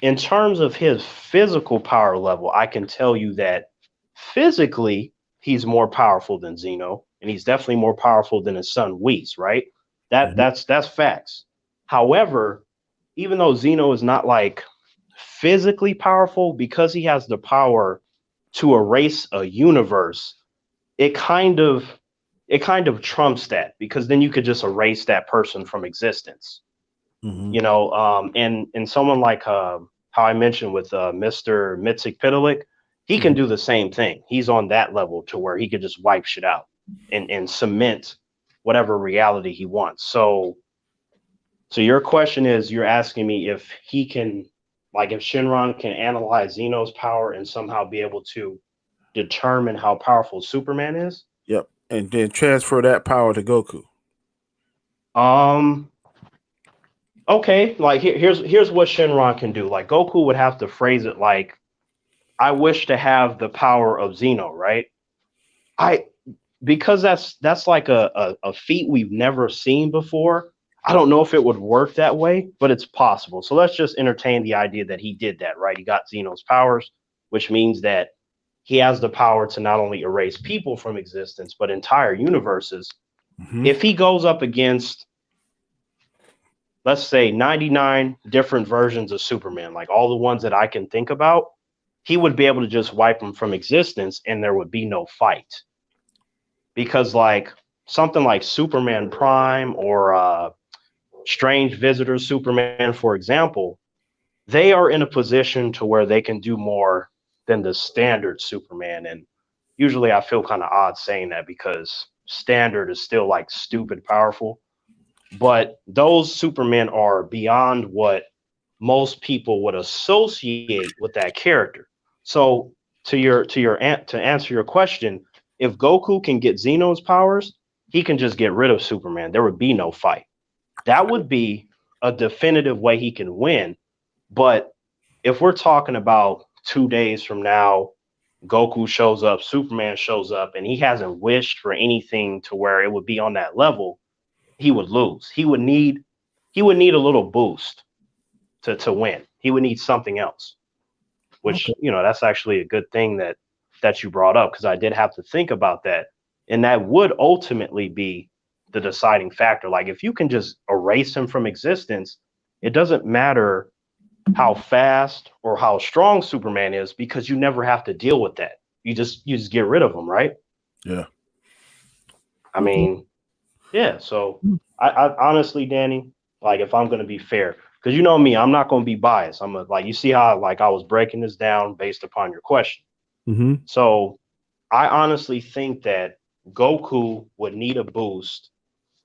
in terms of his physical power level, I can tell you that physically he's more powerful than Zeno, and he's definitely more powerful than his son Whis, right? That's facts. However, even though Zeno is not like physically powerful, because he has the power to erase a universe, it kind of trumps that, because then you could just erase that person from existence. Mm-hmm. And someone like how I mentioned with Mr. Mitsik he can do the same thing. He's on that level to where he could just wipe shit out and cement whatever reality he wants. So your question is, you're asking me if he can, like, if Shenron can analyze Zeno's power and somehow be able to determine how powerful Superman is? Yep. And then transfer that power to Goku. Okay, like here's what Shenron can do. Like, Goku would have to phrase it like, I wish to have the power of Zeno, right? Because that's like a feat we've never seen before. I don't know if it would work that way, but it's possible. So let's just entertain the idea that he did that, right? He got Zeno's powers, which means that he has the power to not only erase people from existence, but entire universes. If he goes up against, let's say, 99 different versions of Superman, like all the ones that I can think about, he would be able to just wipe them from existence and there would be no fight. Because like something like Superman Prime or Strange Visitor Superman, for example, they are in a position to where they can do more than the standard Superman. And usually I feel kind of odd saying that because standard is still like stupid powerful. But those Supermen are beyond what most people would associate with that character. So to answer your question, if Goku can get Zeno's powers, he can just get rid of Superman. There would be no fight. That would be a definitive way he can win. But if we're talking about 2 days from now, Goku shows up, Superman shows up, and he hasn't wished for anything to where it would be on that level, he would lose. He would need a little boost to win. He would need something else, which, you know, that's actually a good thing that you brought up, because I did have to think about that. And that would ultimately be the deciding factor. Like if you can just erase him from existence, it doesn't matter how fast or how strong Superman is, because you never have to deal with that. You just get rid of him, right? Yeah. I mean, yeah. So I honestly, Danny, like if I'm gonna be fair, because you know me, I'm not gonna be biased. Like you see how like I was breaking this down based upon your question. So I honestly think that Goku would need a boost,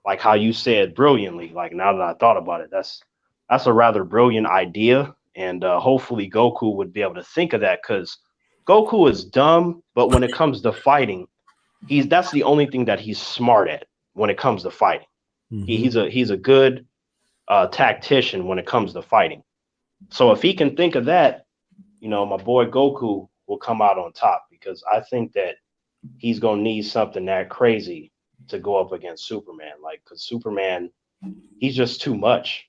like how you said brilliantly. Like now that I thought about it, that's a rather brilliant idea, and hopefully Goku would be able to think of that, because Goku is dumb, but when it comes to fighting, that's the only thing that he's smart at when it comes to fighting. He's a good tactician when it comes to fighting. So if he can think of that, you know, my boy Goku will come out on top, because I think that he's gonna need something that crazy to go up against Superman. Like, because Superman, he's just too much.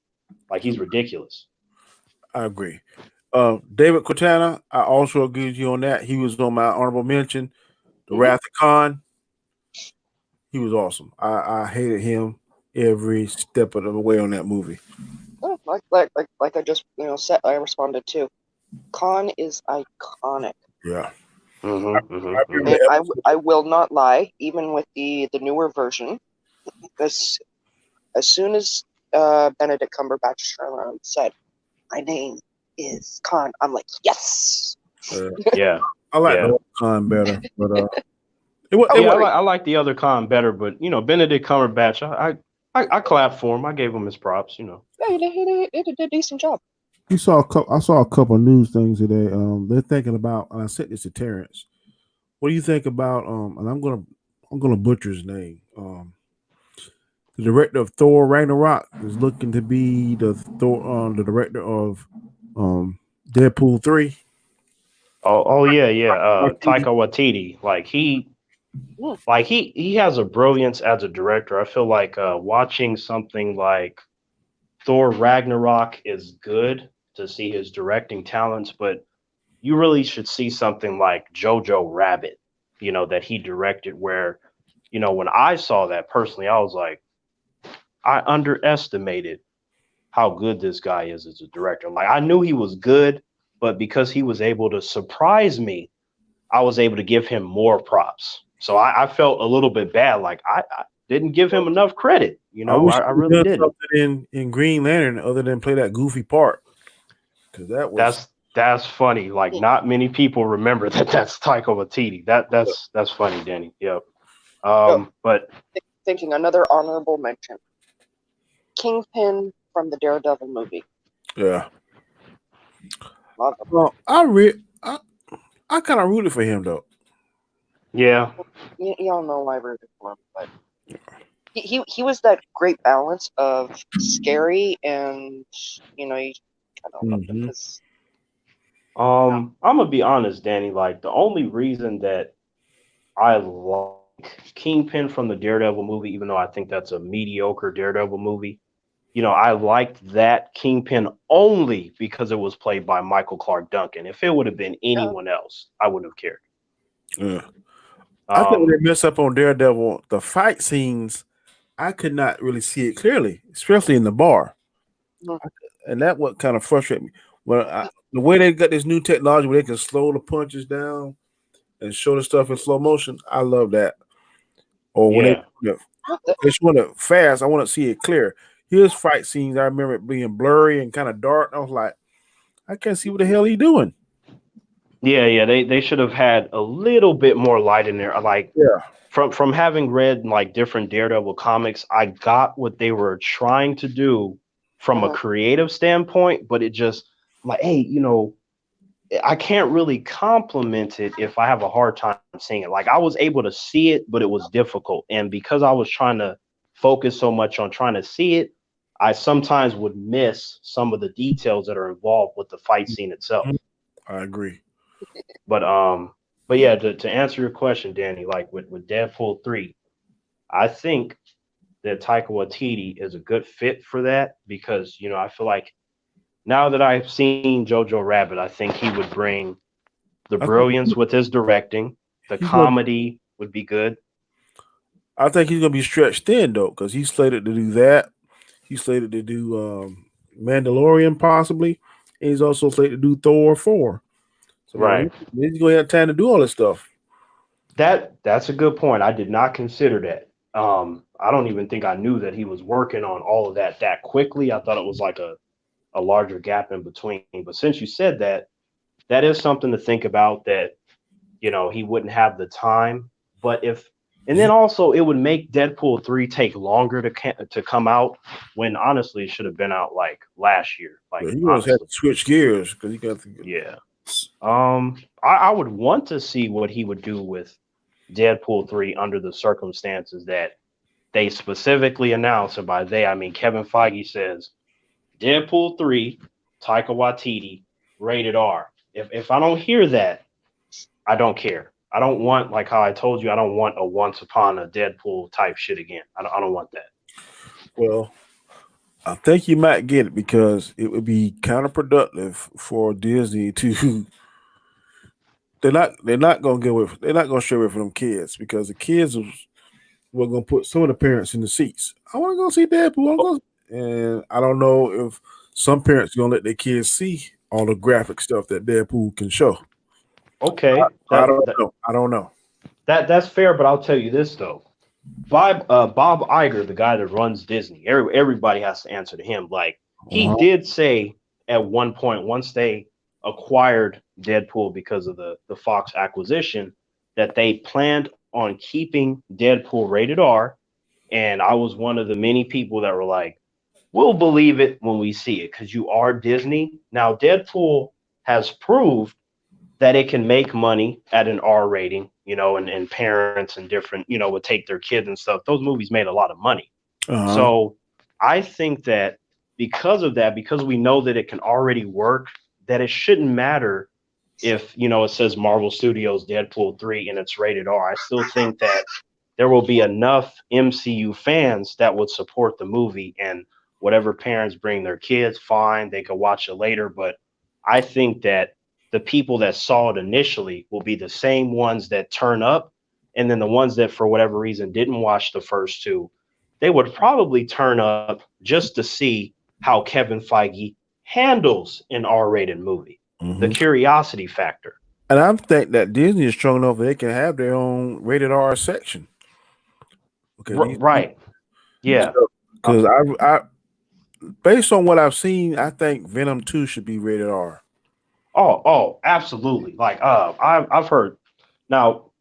Like, he's ridiculous. I agree. David Cortana, I also agree with you on that. He was on my honorable mention. The Wrath of Khan, he was awesome. I hated him every step of the way on that movie. Oh, like I just said, I responded to. Khan is iconic. Yeah. And I will not lie, even with the newer version, as soon as Benedict Cumberbatch turned around and said, "My name is Khan," I'm like, yes. Yeah. I like the Khan better, but I like the other Khan better, but you know, Benedict Cumberbatch, I clapped for him. I gave him his props. You know. Yeah, he did a decent job. I saw a couple of news things today. They're thinking about, and I said this to Terrence. What do you think about? And I'm gonna butcher his name. The director of Thor Ragnarok is looking to be the director of Deadpool 3. Oh yeah. Taika Waititi, he has a brilliance as a director. I feel like watching something like Thor Ragnarok is good to see his directing talents, but you really should see something like Jojo Rabbit, you know, that he directed, where, you know, when I saw that personally, I was like, I underestimated how good this guy is as a director. Like, I knew he was good, but because he was able to surprise me, I was able to give him more props. So I felt a little bit bad. Like I didn't give him enough credit. You know, I really didn't. In Green Lantern, other than play that goofy part, because that's funny. Like, not many people remember that's Taika Waititi. That's funny, Danny. Yep. But thinking another honorable mention, Kingpin from the Daredevil movie. Yeah. Well, I kind of rooted for him though. Yeah. Y'all know I rooted for him, but he was that great balance of scary and you kind of loved him. I'm gonna be honest, Danny. Like, the only reason that I like Kingpin from the Daredevil movie, even though I think that's a mediocre Daredevil movie, you know, I liked that Kingpin only because it was played by Michael Clark Duncan. If it would have been anyone else, I wouldn't have cared. Yeah. I think when Um, they mess up on Daredevil, the fight scenes, I could not really see it clearly, especially in the bar. Mhm. And that what kind of frustrated me. The way they got this new technology where they can slow the punches down and show the stuff in slow motion, I love that. Or when yeah, they showing it fast, I want to see it clear. His fight scenes, I remember it being blurry and kind of dark. I was like, I can't see what the hell he doing. yeah. They should have had a little bit more light in there. Like Yeah. from having read like different Daredevil comics, I got what they were trying to do from a Mhm. creative standpoint, but it just like, hey, I can't really compliment it if I have a hard time seeing it. Like I was able to see it, but it was difficult. And because I was trying to focus so much on trying to see it, I sometimes would miss some of the details that are involved with the fight scene itself. I agree. But but yeah, to answer your question, Danny, like with Deadpool 3, I think that Taika Waititi is a good fit for that because, I feel like now that I've seen Jojo Rabbit, I think he would bring the I think brilliance with his directing. The he's gonna comedy would be good. I think he's gonna be stretched thin though, because he's slated to do that. He's slated to do Mandalorian possibly. And he's also slated to do Thor 4. So Right. he's gonna have time to do all this stuff. That's a good point. I did not consider that. I don't even think I knew that he was working on all of that quickly. I thought it was like a larger gap in between. But since you said that, that is something to think about that, he wouldn't have the time. But and then also it would make Deadpool 3 take longer to come out when honestly it should have been out like last year. Like Yeah, he gonna have to honestly. switch gears because he got to. Yeah. I would want to see what he would do with Deadpool 3 under the circumstances that they specifically announced, and by they I mean Kevin Feige says Deadpool 3, Taika Waititi, rated R. If I don't hear that, I don't care. I don't want, like how I told you, I don't want a once upon a Deadpool type shit again. I don't want that. Well, I think you might get it because it would be counterproductive for Disney to. They're not gonna get away. They're not gonna stray away from them kids because the kids were gonna put some of the parents in the seats. I want to go see Deadpool. And I don't know if some parents are gonna let their kids see all the graphic stuff that Deadpool can show. Okay, I don't know. I don't know. that's fair, but I'll tell you this though. Bob Iger, the guy that runs Disney, everybody has to answer to him. Like he Uh-huh. did say at one point, once they acquired Deadpool because of the Fox acquisition, that they planned on keeping Deadpool rated R. And I was one of the many people that were like, "We'll believe it when we see it," because you are Disney. Now Deadpool has proved that it can make money at an R rating, and parents and different, would take their kids and stuff. Those movies made a lot of money. Uh-huh. So I think that because of that, because we know that it can already work, that it shouldn't matter if, it says Marvel Studios Deadpool 3 and it's rated R. I still think that there will be enough MCU fans that would support the movie, and whatever parents bring their kids, fine, they could watch it later. But I think that the people that saw it initially will be the same ones that turn up. And then the ones that, for whatever reason, didn't watch the first two, they would probably turn up just to see how Kevin Feige handles an R rated movie, the Mhm. curiosity factor. And I think that Disney is strong enough that they can have their own rated R section. Okay, Right. Yeah. Uh, because I based on what I've seen, I think Venom 2 should be rated R. oh, absolutely. Like, I've heard. Now,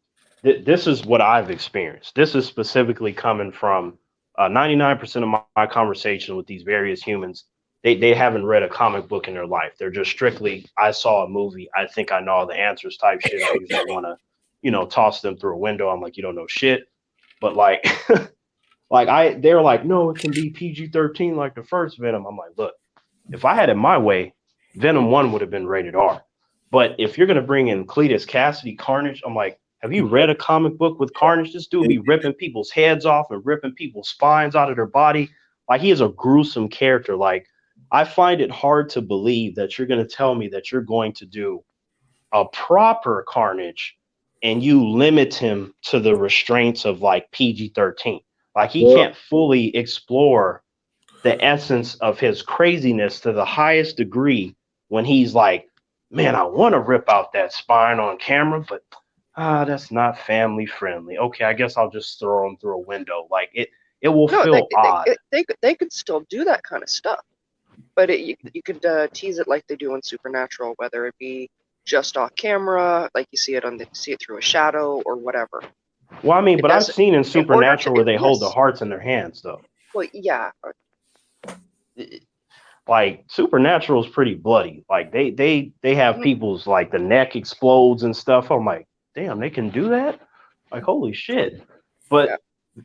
this is what I've experienced. This is specifically coming from 99% of my conversation with these various humans. They haven't read a comic book in their life. They're just strictly, I saw a movie, I think I know all the answers type shit. I usually want to, toss them through a window. I'm like, you don't know shit. But like, they're like, no, it can be PG-13 like the first Venom. I'm like, look, if I had it my way, Venom 1 would have been rated R. But if you're gonna bring in Cletus Cassidy Carnage, I'm like, have you read a comic book with Carnage? This dude be ripping people's heads off and ripping people's spines out of their body. Like, he is a gruesome character. Like, I find it hard to believe that you're gonna tell me that you're going to do a proper Carnage and you limit him to the restraints of like PG-13. Like he Well, can't fully explore the essence of his craziness to the highest degree when he's like, man, I want to rip out that spine on camera, but that's not family friendly. Okay, I guess I'll just throw him through a window. Like it will No, feel odd. they could still do that kind of stuff, but you could tease it like they do in Supernatural, whether it be just off camera, like you see it through a shadow or whatever. Well, I mean, but I've doesn't- seen in in order Supernatural to- where they hold the yes. hearts in their hands, though. Well, yeah, Like Supernatural is pretty bloody. Like they have people's like the neck explodes and stuff. I'm like, damn, they can do that? Like, holy shit. But Yeah.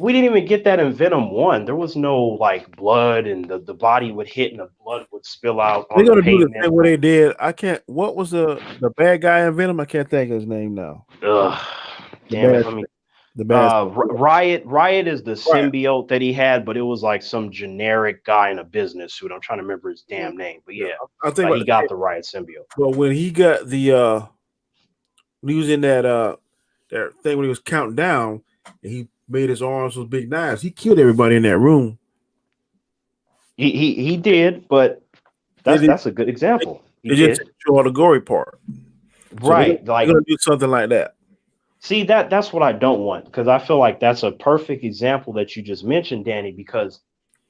we didn't even get that in Venom 1. There was no like blood and the body would hit and the blood would spill out on they're the gonna do the pavement. thing where they did. I can't. What was the bad guy in Venom? I can't think of his name now. Ugh. The Damn it. bad- Let me The bad. Riot is the symbiote that he had, but it was like some generic guy in a business suit. I'm trying to remember his damn name, but yeah, I think like he got the Riot symbiote. Well, when he got the when he was in that thing when he was counting down, and he made his arms those big knives, he killed everybody in that room. He did, but that's a good example. He It did. just show all the gory part, Right. They're Like, gonna do something like that. see, that's what I don't want, because I feel like that's a perfect example that you just mentioned, Danny, because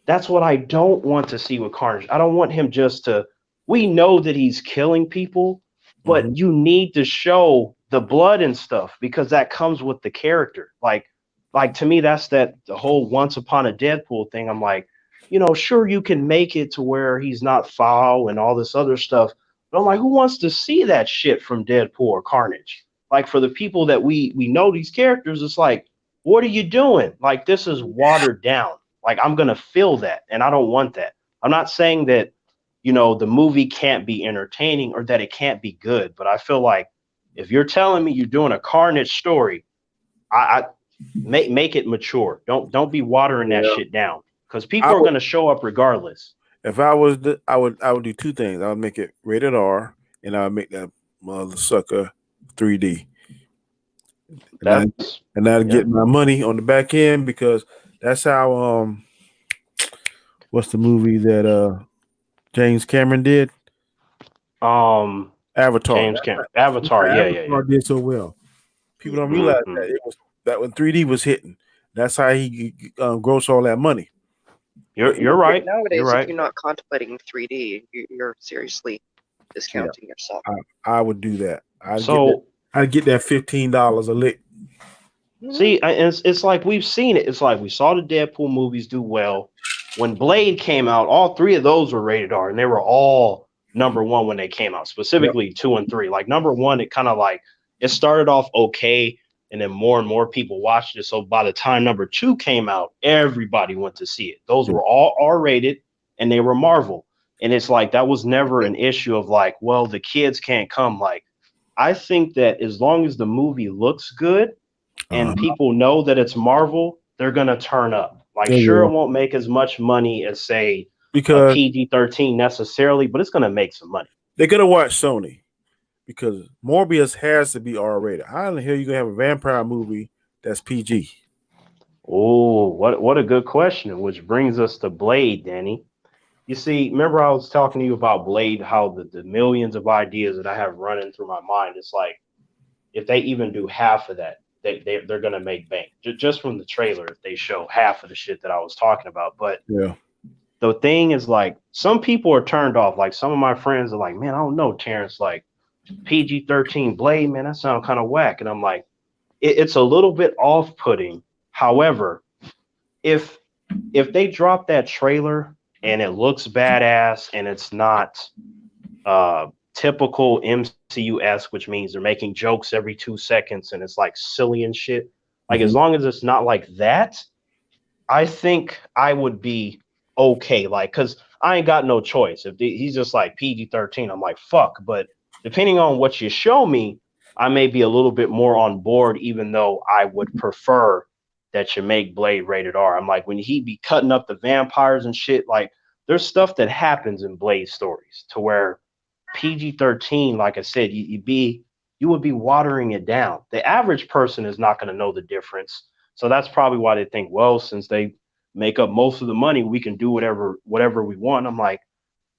that's what I don't want to see with Carnage. I don't want him just to, we know that he's killing people, but you need to show the blood and stuff because that comes with the character. Like to me, that's the whole Once Upon a Deadpool thing. I'm like, sure, you can make it to where he's not foul and all this other stuff. But I'm like, who wants to see that shit from Deadpool or Carnage? Like, for the people that we know these characters, it's like, what are you doing? Like, this is watered down. Like, I'm going to feel that, and I don't want that. I'm not saying that, the movie can't be entertaining or that it can't be good, but I feel like if you're telling me you're doing a Carnage story, I make it mature. Don't be watering that shit down, because people are going to show up regardless. If I was, I would do two things. I would make it rated R, and I would make that mother sucker 3D. And I'd get my money on the back end, because that's how what's the movie that James Cameron did? Avatar. Avatar, yeah. Avatar did so well. People don't realize that it was that when 3D was hitting. That's how he grossed all that money. You're right. Nowadays, you're right. if you're not contemplating 3D, you're seriously discounting yourself. I would do that. I'd get that $15 a lick. See, it's like we've seen it. It's like we saw the Deadpool movies do well. When Blade came out, all three of those were rated R, and they were all number one when they came out, specifically 2 and 3. Like number one, it kind of like it started off okay, and then more and more people watched it. So by the time number 2 came out, everybody went to see it. Those were all R-rated, and they were Marvel. And it's like that was never an issue of like, well, the kids can't come. Like, I think that as long as the movie looks good and people know that it's Marvel, they're gonna turn up. Like, sure, it won't make as much money as say because PG-13 necessarily, but it's gonna make some money. They're gonna watch Sony because Morbius has to be R-rated. How in the hell you gonna have a vampire movie that's PG? Oh, what a good question. Which brings us to Blade, Danny. You see, remember I was talking to you about Blade, how the millions of ideas that I have running through my mind. It's like if they even do half of that, they're gonna make bank. Just from the trailer, if they show half of the shit that I was talking about. But the thing is, like, some people are turned off. Like, some of my friends are like, man, I don't know, Terrence, like PG-13 Blade, man, that sounds kind of whack. And I'm like, it's a little bit off-putting. However, if they drop that trailer and it looks badass and it's not typical MCU-esque, which means they're making jokes every 2 seconds and it's like silly and shit. Like, as long as it's not like that, I think I would be okay. Like, because I ain't got no choice. If he's just like PG-13, I'm like, fuck. But depending on what you show me, I may be a little bit more on board, even though I would prefer that you make Blade rated R. I'm like, when he be cutting up the vampires and shit, like, there's stuff that happens in Blade stories to where PG-13, like I said, you be you would be watering it down. The average person is not going to know the difference. So that's probably why they think, well, since they make up most of the money, we can do whatever we want. I'm like,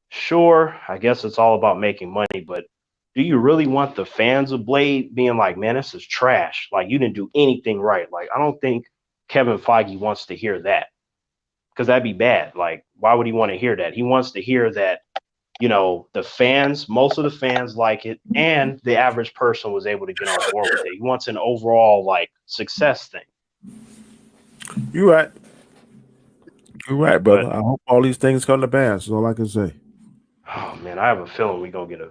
sure, I guess it's all about making money, but do you really want the fans of Blade being like, man, this is trash? Like, you didn't do anything right. Like, I don't think Kevin Feige wants to hear that, because that'd be bad. Like, why would he want to hear that? He wants to hear that, the fans, most of the fans like it, and the average person was able to get on board with it. He wants an overall like success thing. You're right. You're right, brother. But I hope all these things come to pass. That's all I can say. oh man, I have a feeling we're gonna get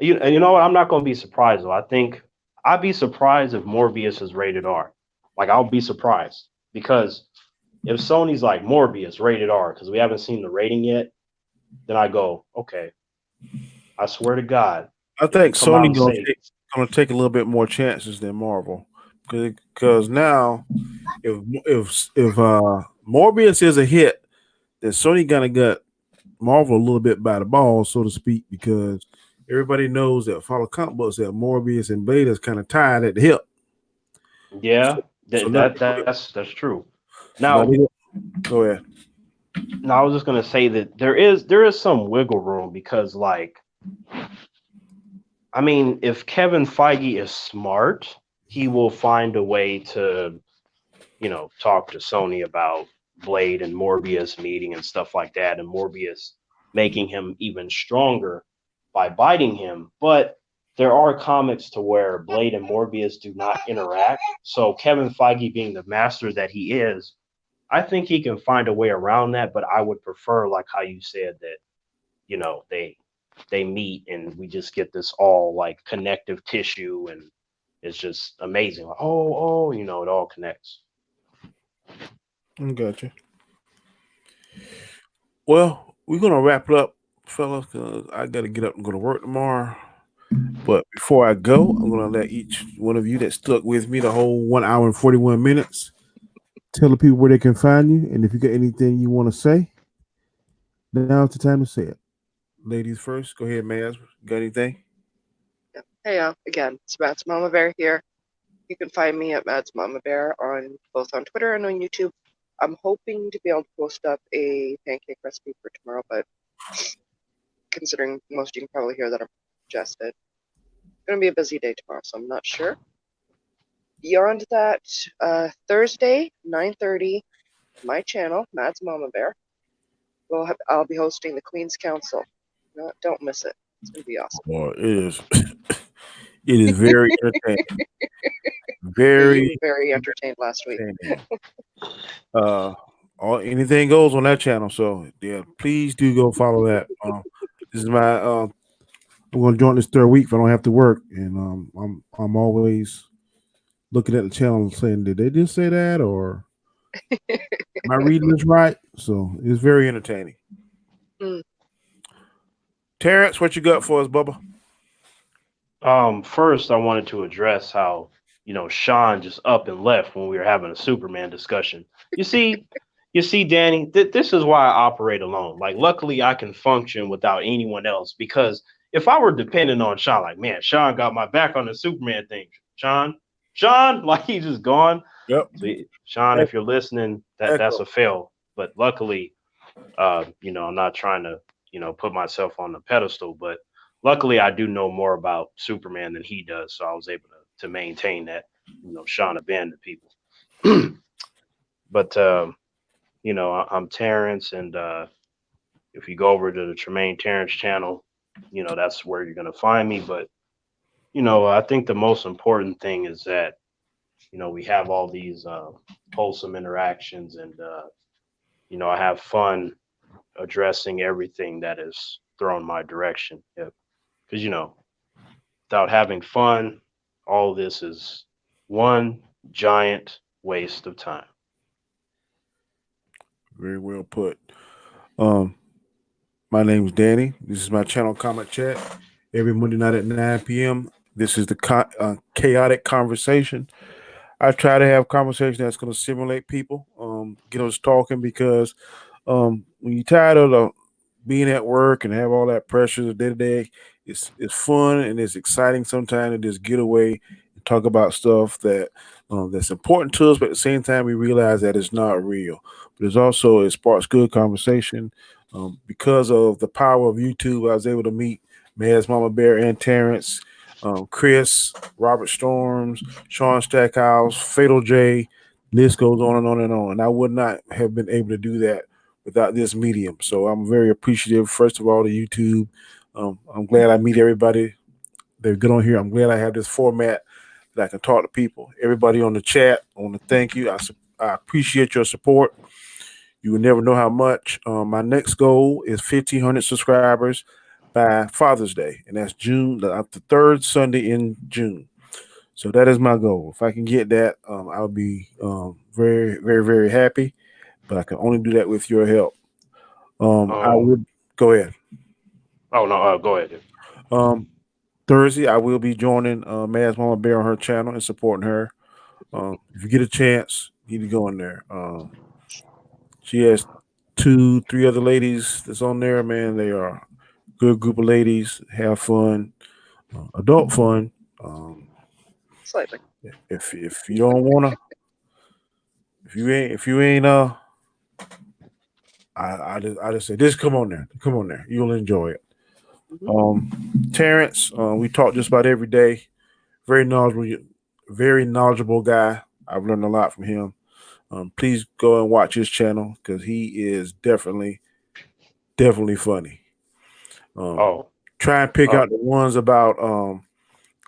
you know what? I'm not gonna be surprised though. I think I'd be surprised if Morbius is rated R. Like, I'll be surprised, because if Sony's like Morbius rated R, because we haven't seen the rating yet, then I go, okay. I swear to God, I think come out Sony and say, gonna take a little bit more chances than Marvel, because now if Morbius is a hit, then Sony gonna get Marvel a little bit by the ball, so to speak, because everybody knows that follow comic books that Morbius and Blade is kind of tied at the hip. yeah, So now, that's true. so now Now, go ahead. I was just gonna say that there is some wiggle room, because like, I mean, if Kevin Feige is smart, he will find a way to, talk to Sony about Blade and Morbius meeting and stuff like that, and Morbius making him even stronger by biting him. But there are comics to where Blade and Morbius do not interact. So Kevin Feige, being the master that he is, I think he can find a way around that. But I would prefer, like how you said, that they meet and we just get this all like connective tissue, and it's just amazing. Like, oh, it all connects. I gotcha. Well, we're gonna wrap it up, fellas, because I gotta get up and go to work tomorrow. But before I go, I'm gonna let each one of you that stuck with me the whole 1 hour and 41 minutes tell the people where they can find you, and if you got anything you want to say, now's the time to say it. Ladies first. Go ahead, Maz. Got anything? Yeah. Hey, again, it's Matt's Mama Bear here. You can find me at Matt's Mama Bear on both on Twitter and on YouTube. I'm hoping to be able to post up a pancake recipe for tomorrow, but considering most of you can probably hear that I'm congested, it's going to be a busy day tomorrow, so I'm not sure. Beyond that, Thursday, 9:30, my channel, Matt's Mama Bear, I'll be hosting the Queen's Council. No, don't miss it. It's going to be awesome. Well, it is very entertaining. You Very were very entertained last week. entertaining. Anything goes on that channel. So yeah, please do go follow that. This is my I'm gonna join this third week if I don't have to work, and I'm always looking at the channel and saying, did they just say that, or am I reading this right? So it's very entertaining. Mm. Terrence, what you got for us, Bubba? First, I wanted to address how, Sean just up and left when we were having a Superman discussion. You see, Danny, this is why I operate alone. Like, luckily, I can function without anyone else, because if I were dependent on Sean, like, man, Sean got my back on the Superman thing. Sean, like, he's just gone. Yep. So, Sean, if you're listening, that's a fail. But luckily, I'm not trying to, put myself on the pedestal, but luckily I do know more about Superman than he does. So I was able to maintain that, Sean abandoned people. But, I'm Terrence, and if you go over to the Tremaine Terrence channel, that's where you're going to find me. But, I think the most important thing is that, we have all these wholesome interactions, and, I have fun addressing everything that is thrown my direction. Because, without having fun, all this is one giant waste of time. Very well put. My name's Danny. This is my channel, Comic Chat. Every Monday night at 9 p.m. This is the chaotic conversation. I try to have conversation that's going to stimulate people, get us talking, because when you're tired of being at work and have all that pressure day to day, it's fun and it's exciting sometimes to just get away and talk about stuff that's important to us, but at the same time we realize that it's not real. But it's also it sparks good conversation. Because of the power of YouTube, I was able to meet Maz Mama Bear and Terrence, Chris, Robert Storms, Sean Stackhouse, Fatal J. List goes on and on and on. And I would not have been able to do that without this medium. So I'm very appreciative, first of all, to YouTube. I'm glad I meet everybody. They're good on here. I'm glad I have this format that I can talk to people. Everybody on the chat, I want to thank you. I appreciate your support. You will never know how much. My next goal is 1,500 subscribers by Father's Day, and that's June, the third Sunday in June. So that is my goal. If I can get that, I'll be very, very, very happy. But I can only do that with your help. I would go ahead. Oh no, go ahead. Thursday, I will be joining Maz Mama Bear on her channel and supporting her. If you get a chance, you need to go in there. She has 2, 3 other ladies that's on there. Man, they are a good group of ladies. Have fun, adult fun. Slightly. If you don't wanna, if you ain't I just say just come on there, you'll enjoy it. Terrence, we talk just about every day. Very knowledgeable guy. I've learned a lot from him. Please go and watch his channel because he is definitely funny. Try and pick out the ones about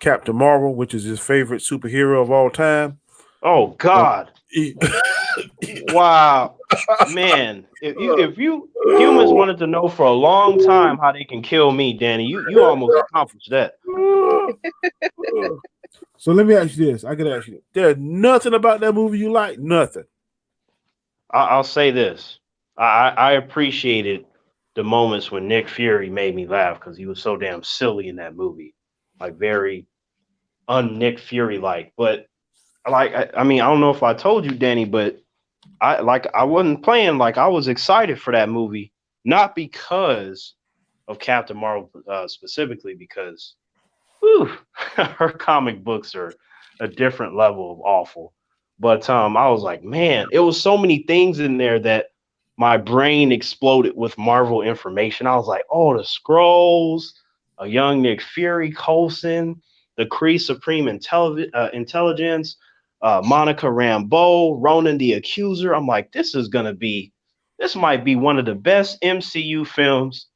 Captain Marvel, which is his favorite superhero of all time. Oh God! Wow, man! If you humans wanted to know for a long time how they can kill me, Danny, you almost accomplished that. So let me ask you this. I could ask you. There's nothing about that movie you like. Nothing. I'll say this. I appreciated the moments when Nick Fury made me laugh because he was so damn silly in that movie, like very un-Nick Fury like. But I mean, I don't know if I told you, Danny, but I wasn't playing. Like I was excited for that movie, not because of Captain Marvel specifically, because her comic books are a different level of awful. But I was like, man, it was so many things in there that my brain exploded with Marvel information. I was like, oh, the Skrulls, a young Nick Fury, Coulson, the Kree Supreme Intelligence, Monica Rambeau, Ronan the Accuser. I'm like, this might be one of the best MCU films.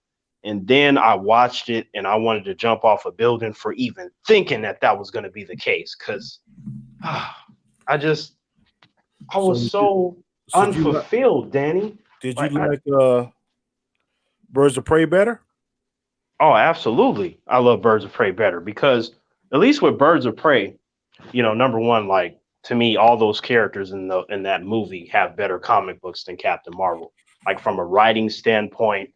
And then I watched it and I wanted to jump off a building for even thinking that was going to be the case. Cause I was so unfulfilled, Danny. Did you like Birds of Prey better? Oh, absolutely. I love Birds of Prey better because at least with Birds of Prey, number one, like to me, all those characters in that movie have better comic books than Captain Marvel. Like from a writing standpoint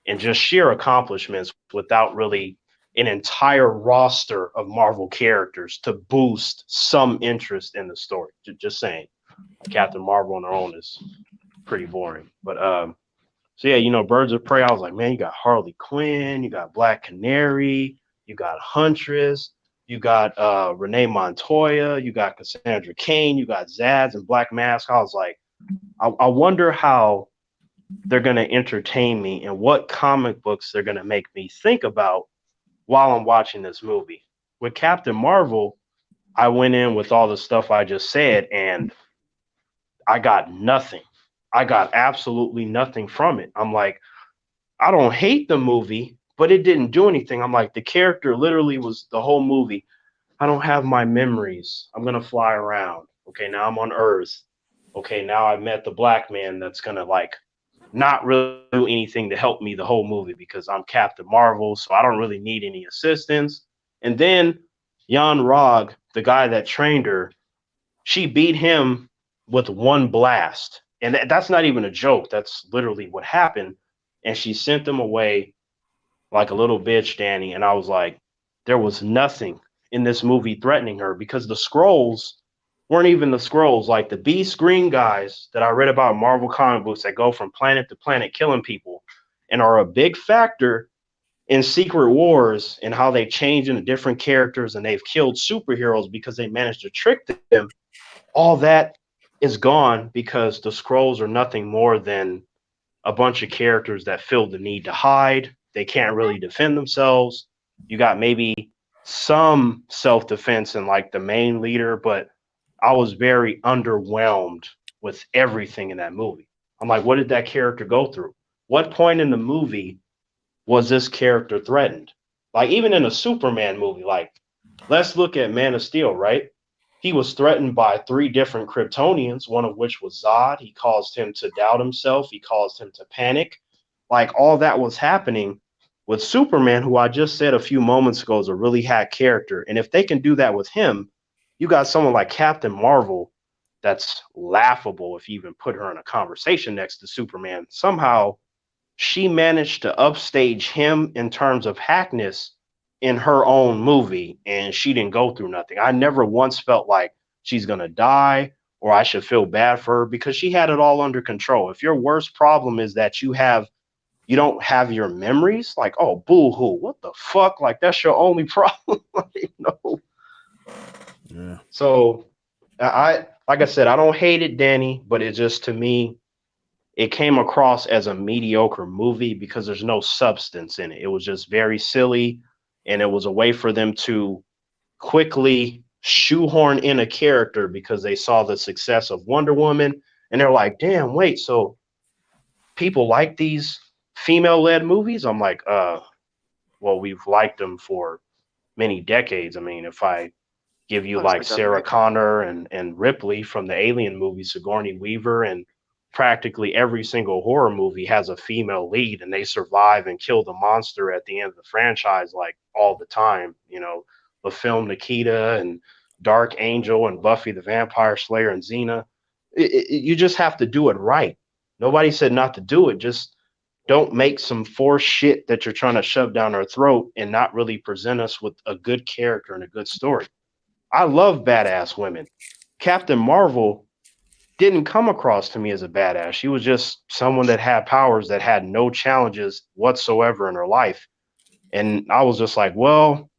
and just sheer accomplishments without really an entire roster of Marvel characters to boost some interest in the story. Just saying. Captain Marvel on her own is pretty boring. But so yeah, Birds of Prey, I was like, man, you got Harley Quinn, you got Black Canary, you got Huntress, you got Renee Montoya, you got Cassandra Cain, you got Zaz and Black Mask. I was like, I wonder how they're going to entertain me and what comic books they're going to make me think about while I'm watching this movie. With Captain Marvel, I went in with all the stuff I just said and I got nothing. I got absolutely nothing from it. I'm like, I don't hate the movie, but it didn't do anything. I'm like, the character literally was the whole movie. I don't have my memories. I'm going to fly around. Okay, now I'm on Earth. Okay, now I met the black man that's going to like not really do anything to help me the whole movie because I'm Captain Marvel, so I don't really need any assistance. And then Jan Rog, the guy that trained her, she beat him with one blast. And that's not even a joke. That's literally what happened. And she sent them away like a little bitch, Danny. And I was like, there was nothing in this movie threatening her because the Skrulls weren't even the Skrulls. Like the Beast Green guys that I read about in Marvel comic books that go from planet to planet killing people and are a big factor in Secret Wars and how they changed into different characters and they've killed superheroes because they managed to trick them, all that is gone because the Skrulls are nothing more than a bunch of characters that feel the need to hide. They can't really defend themselves. You got maybe some self-defense in like the main leader, but I was very underwhelmed with everything in that movie. I'm like, what did that character go through? What point in the movie was this character threatened? Like even in a Superman movie, like let's look at Man of Steel, right? He was threatened by 3 different Kryptonians, one of which was Zod. He caused him to doubt himself. He caused him to panic. Like all that was happening with Superman, who I just said a few moments ago is a really hack character. And if they can do that with him, you got someone like Captain Marvel that's laughable if you even put her in a conversation next to Superman. Somehow she managed to upstage him in terms of hackness in her own movie, and she didn't go through nothing. I never once felt like she's going to die or I should feel bad for her because she had it all under control. If your worst problem is that you don't have your memories, like, oh, boo-hoo, what the fuck? Like, that's your only problem. You know? Yeah. So like I said, I don't hate it, Danny, but it just, to me, it came across as a mediocre movie because there's no substance in it. It was just very silly, and it was a way for them to quickly shoehorn in a character because they saw the success of Wonder Woman, and they're like, damn, wait, so people like these female-led movies? I'm like, well, we've liked them for many decades. I mean, if I give you like Sarah Connor and Ripley from the Alien movie, Sigourney Weaver, and practically every single horror movie has a female lead and they survive and kill the monster at the end of the franchise like all the time. You know, the film Nikita and Dark Angel and Buffy the Vampire Slayer and Xena. You just have to do it right. Nobody said not to do it. Just don't make some forced shit that you're trying to shove down our throat and not really present us with a good character and a good story. I love badass women. Captain Marvel didn't come across to me as a badass. She was just someone that had powers that had no challenges whatsoever in her life. And I was just like, well,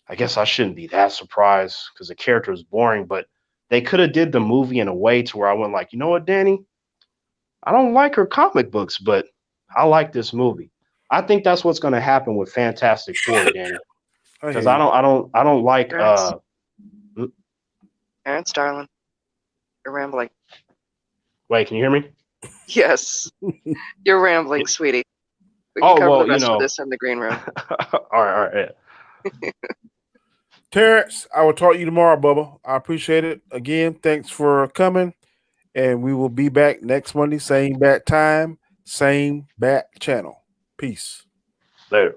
I guess I shouldn't be that surprised because the character is boring, but they could have did the movie in a way to where I went like, you know what, Danny? I don't like her comic books, but I like this movie. I think that's what's going to happen with Fantastic Four, Danny. Because I don't like Terrence, darling, you're rambling. Wait, can you hear me? Yes, you're rambling, sweetie. We can cover the rest of this in the green room. all right. Yeah. Terrence, I will talk to you tomorrow, Bubba. I appreciate it. Again, thanks for coming. And we will be back next Monday, same bat time, same bat channel. Peace. Later.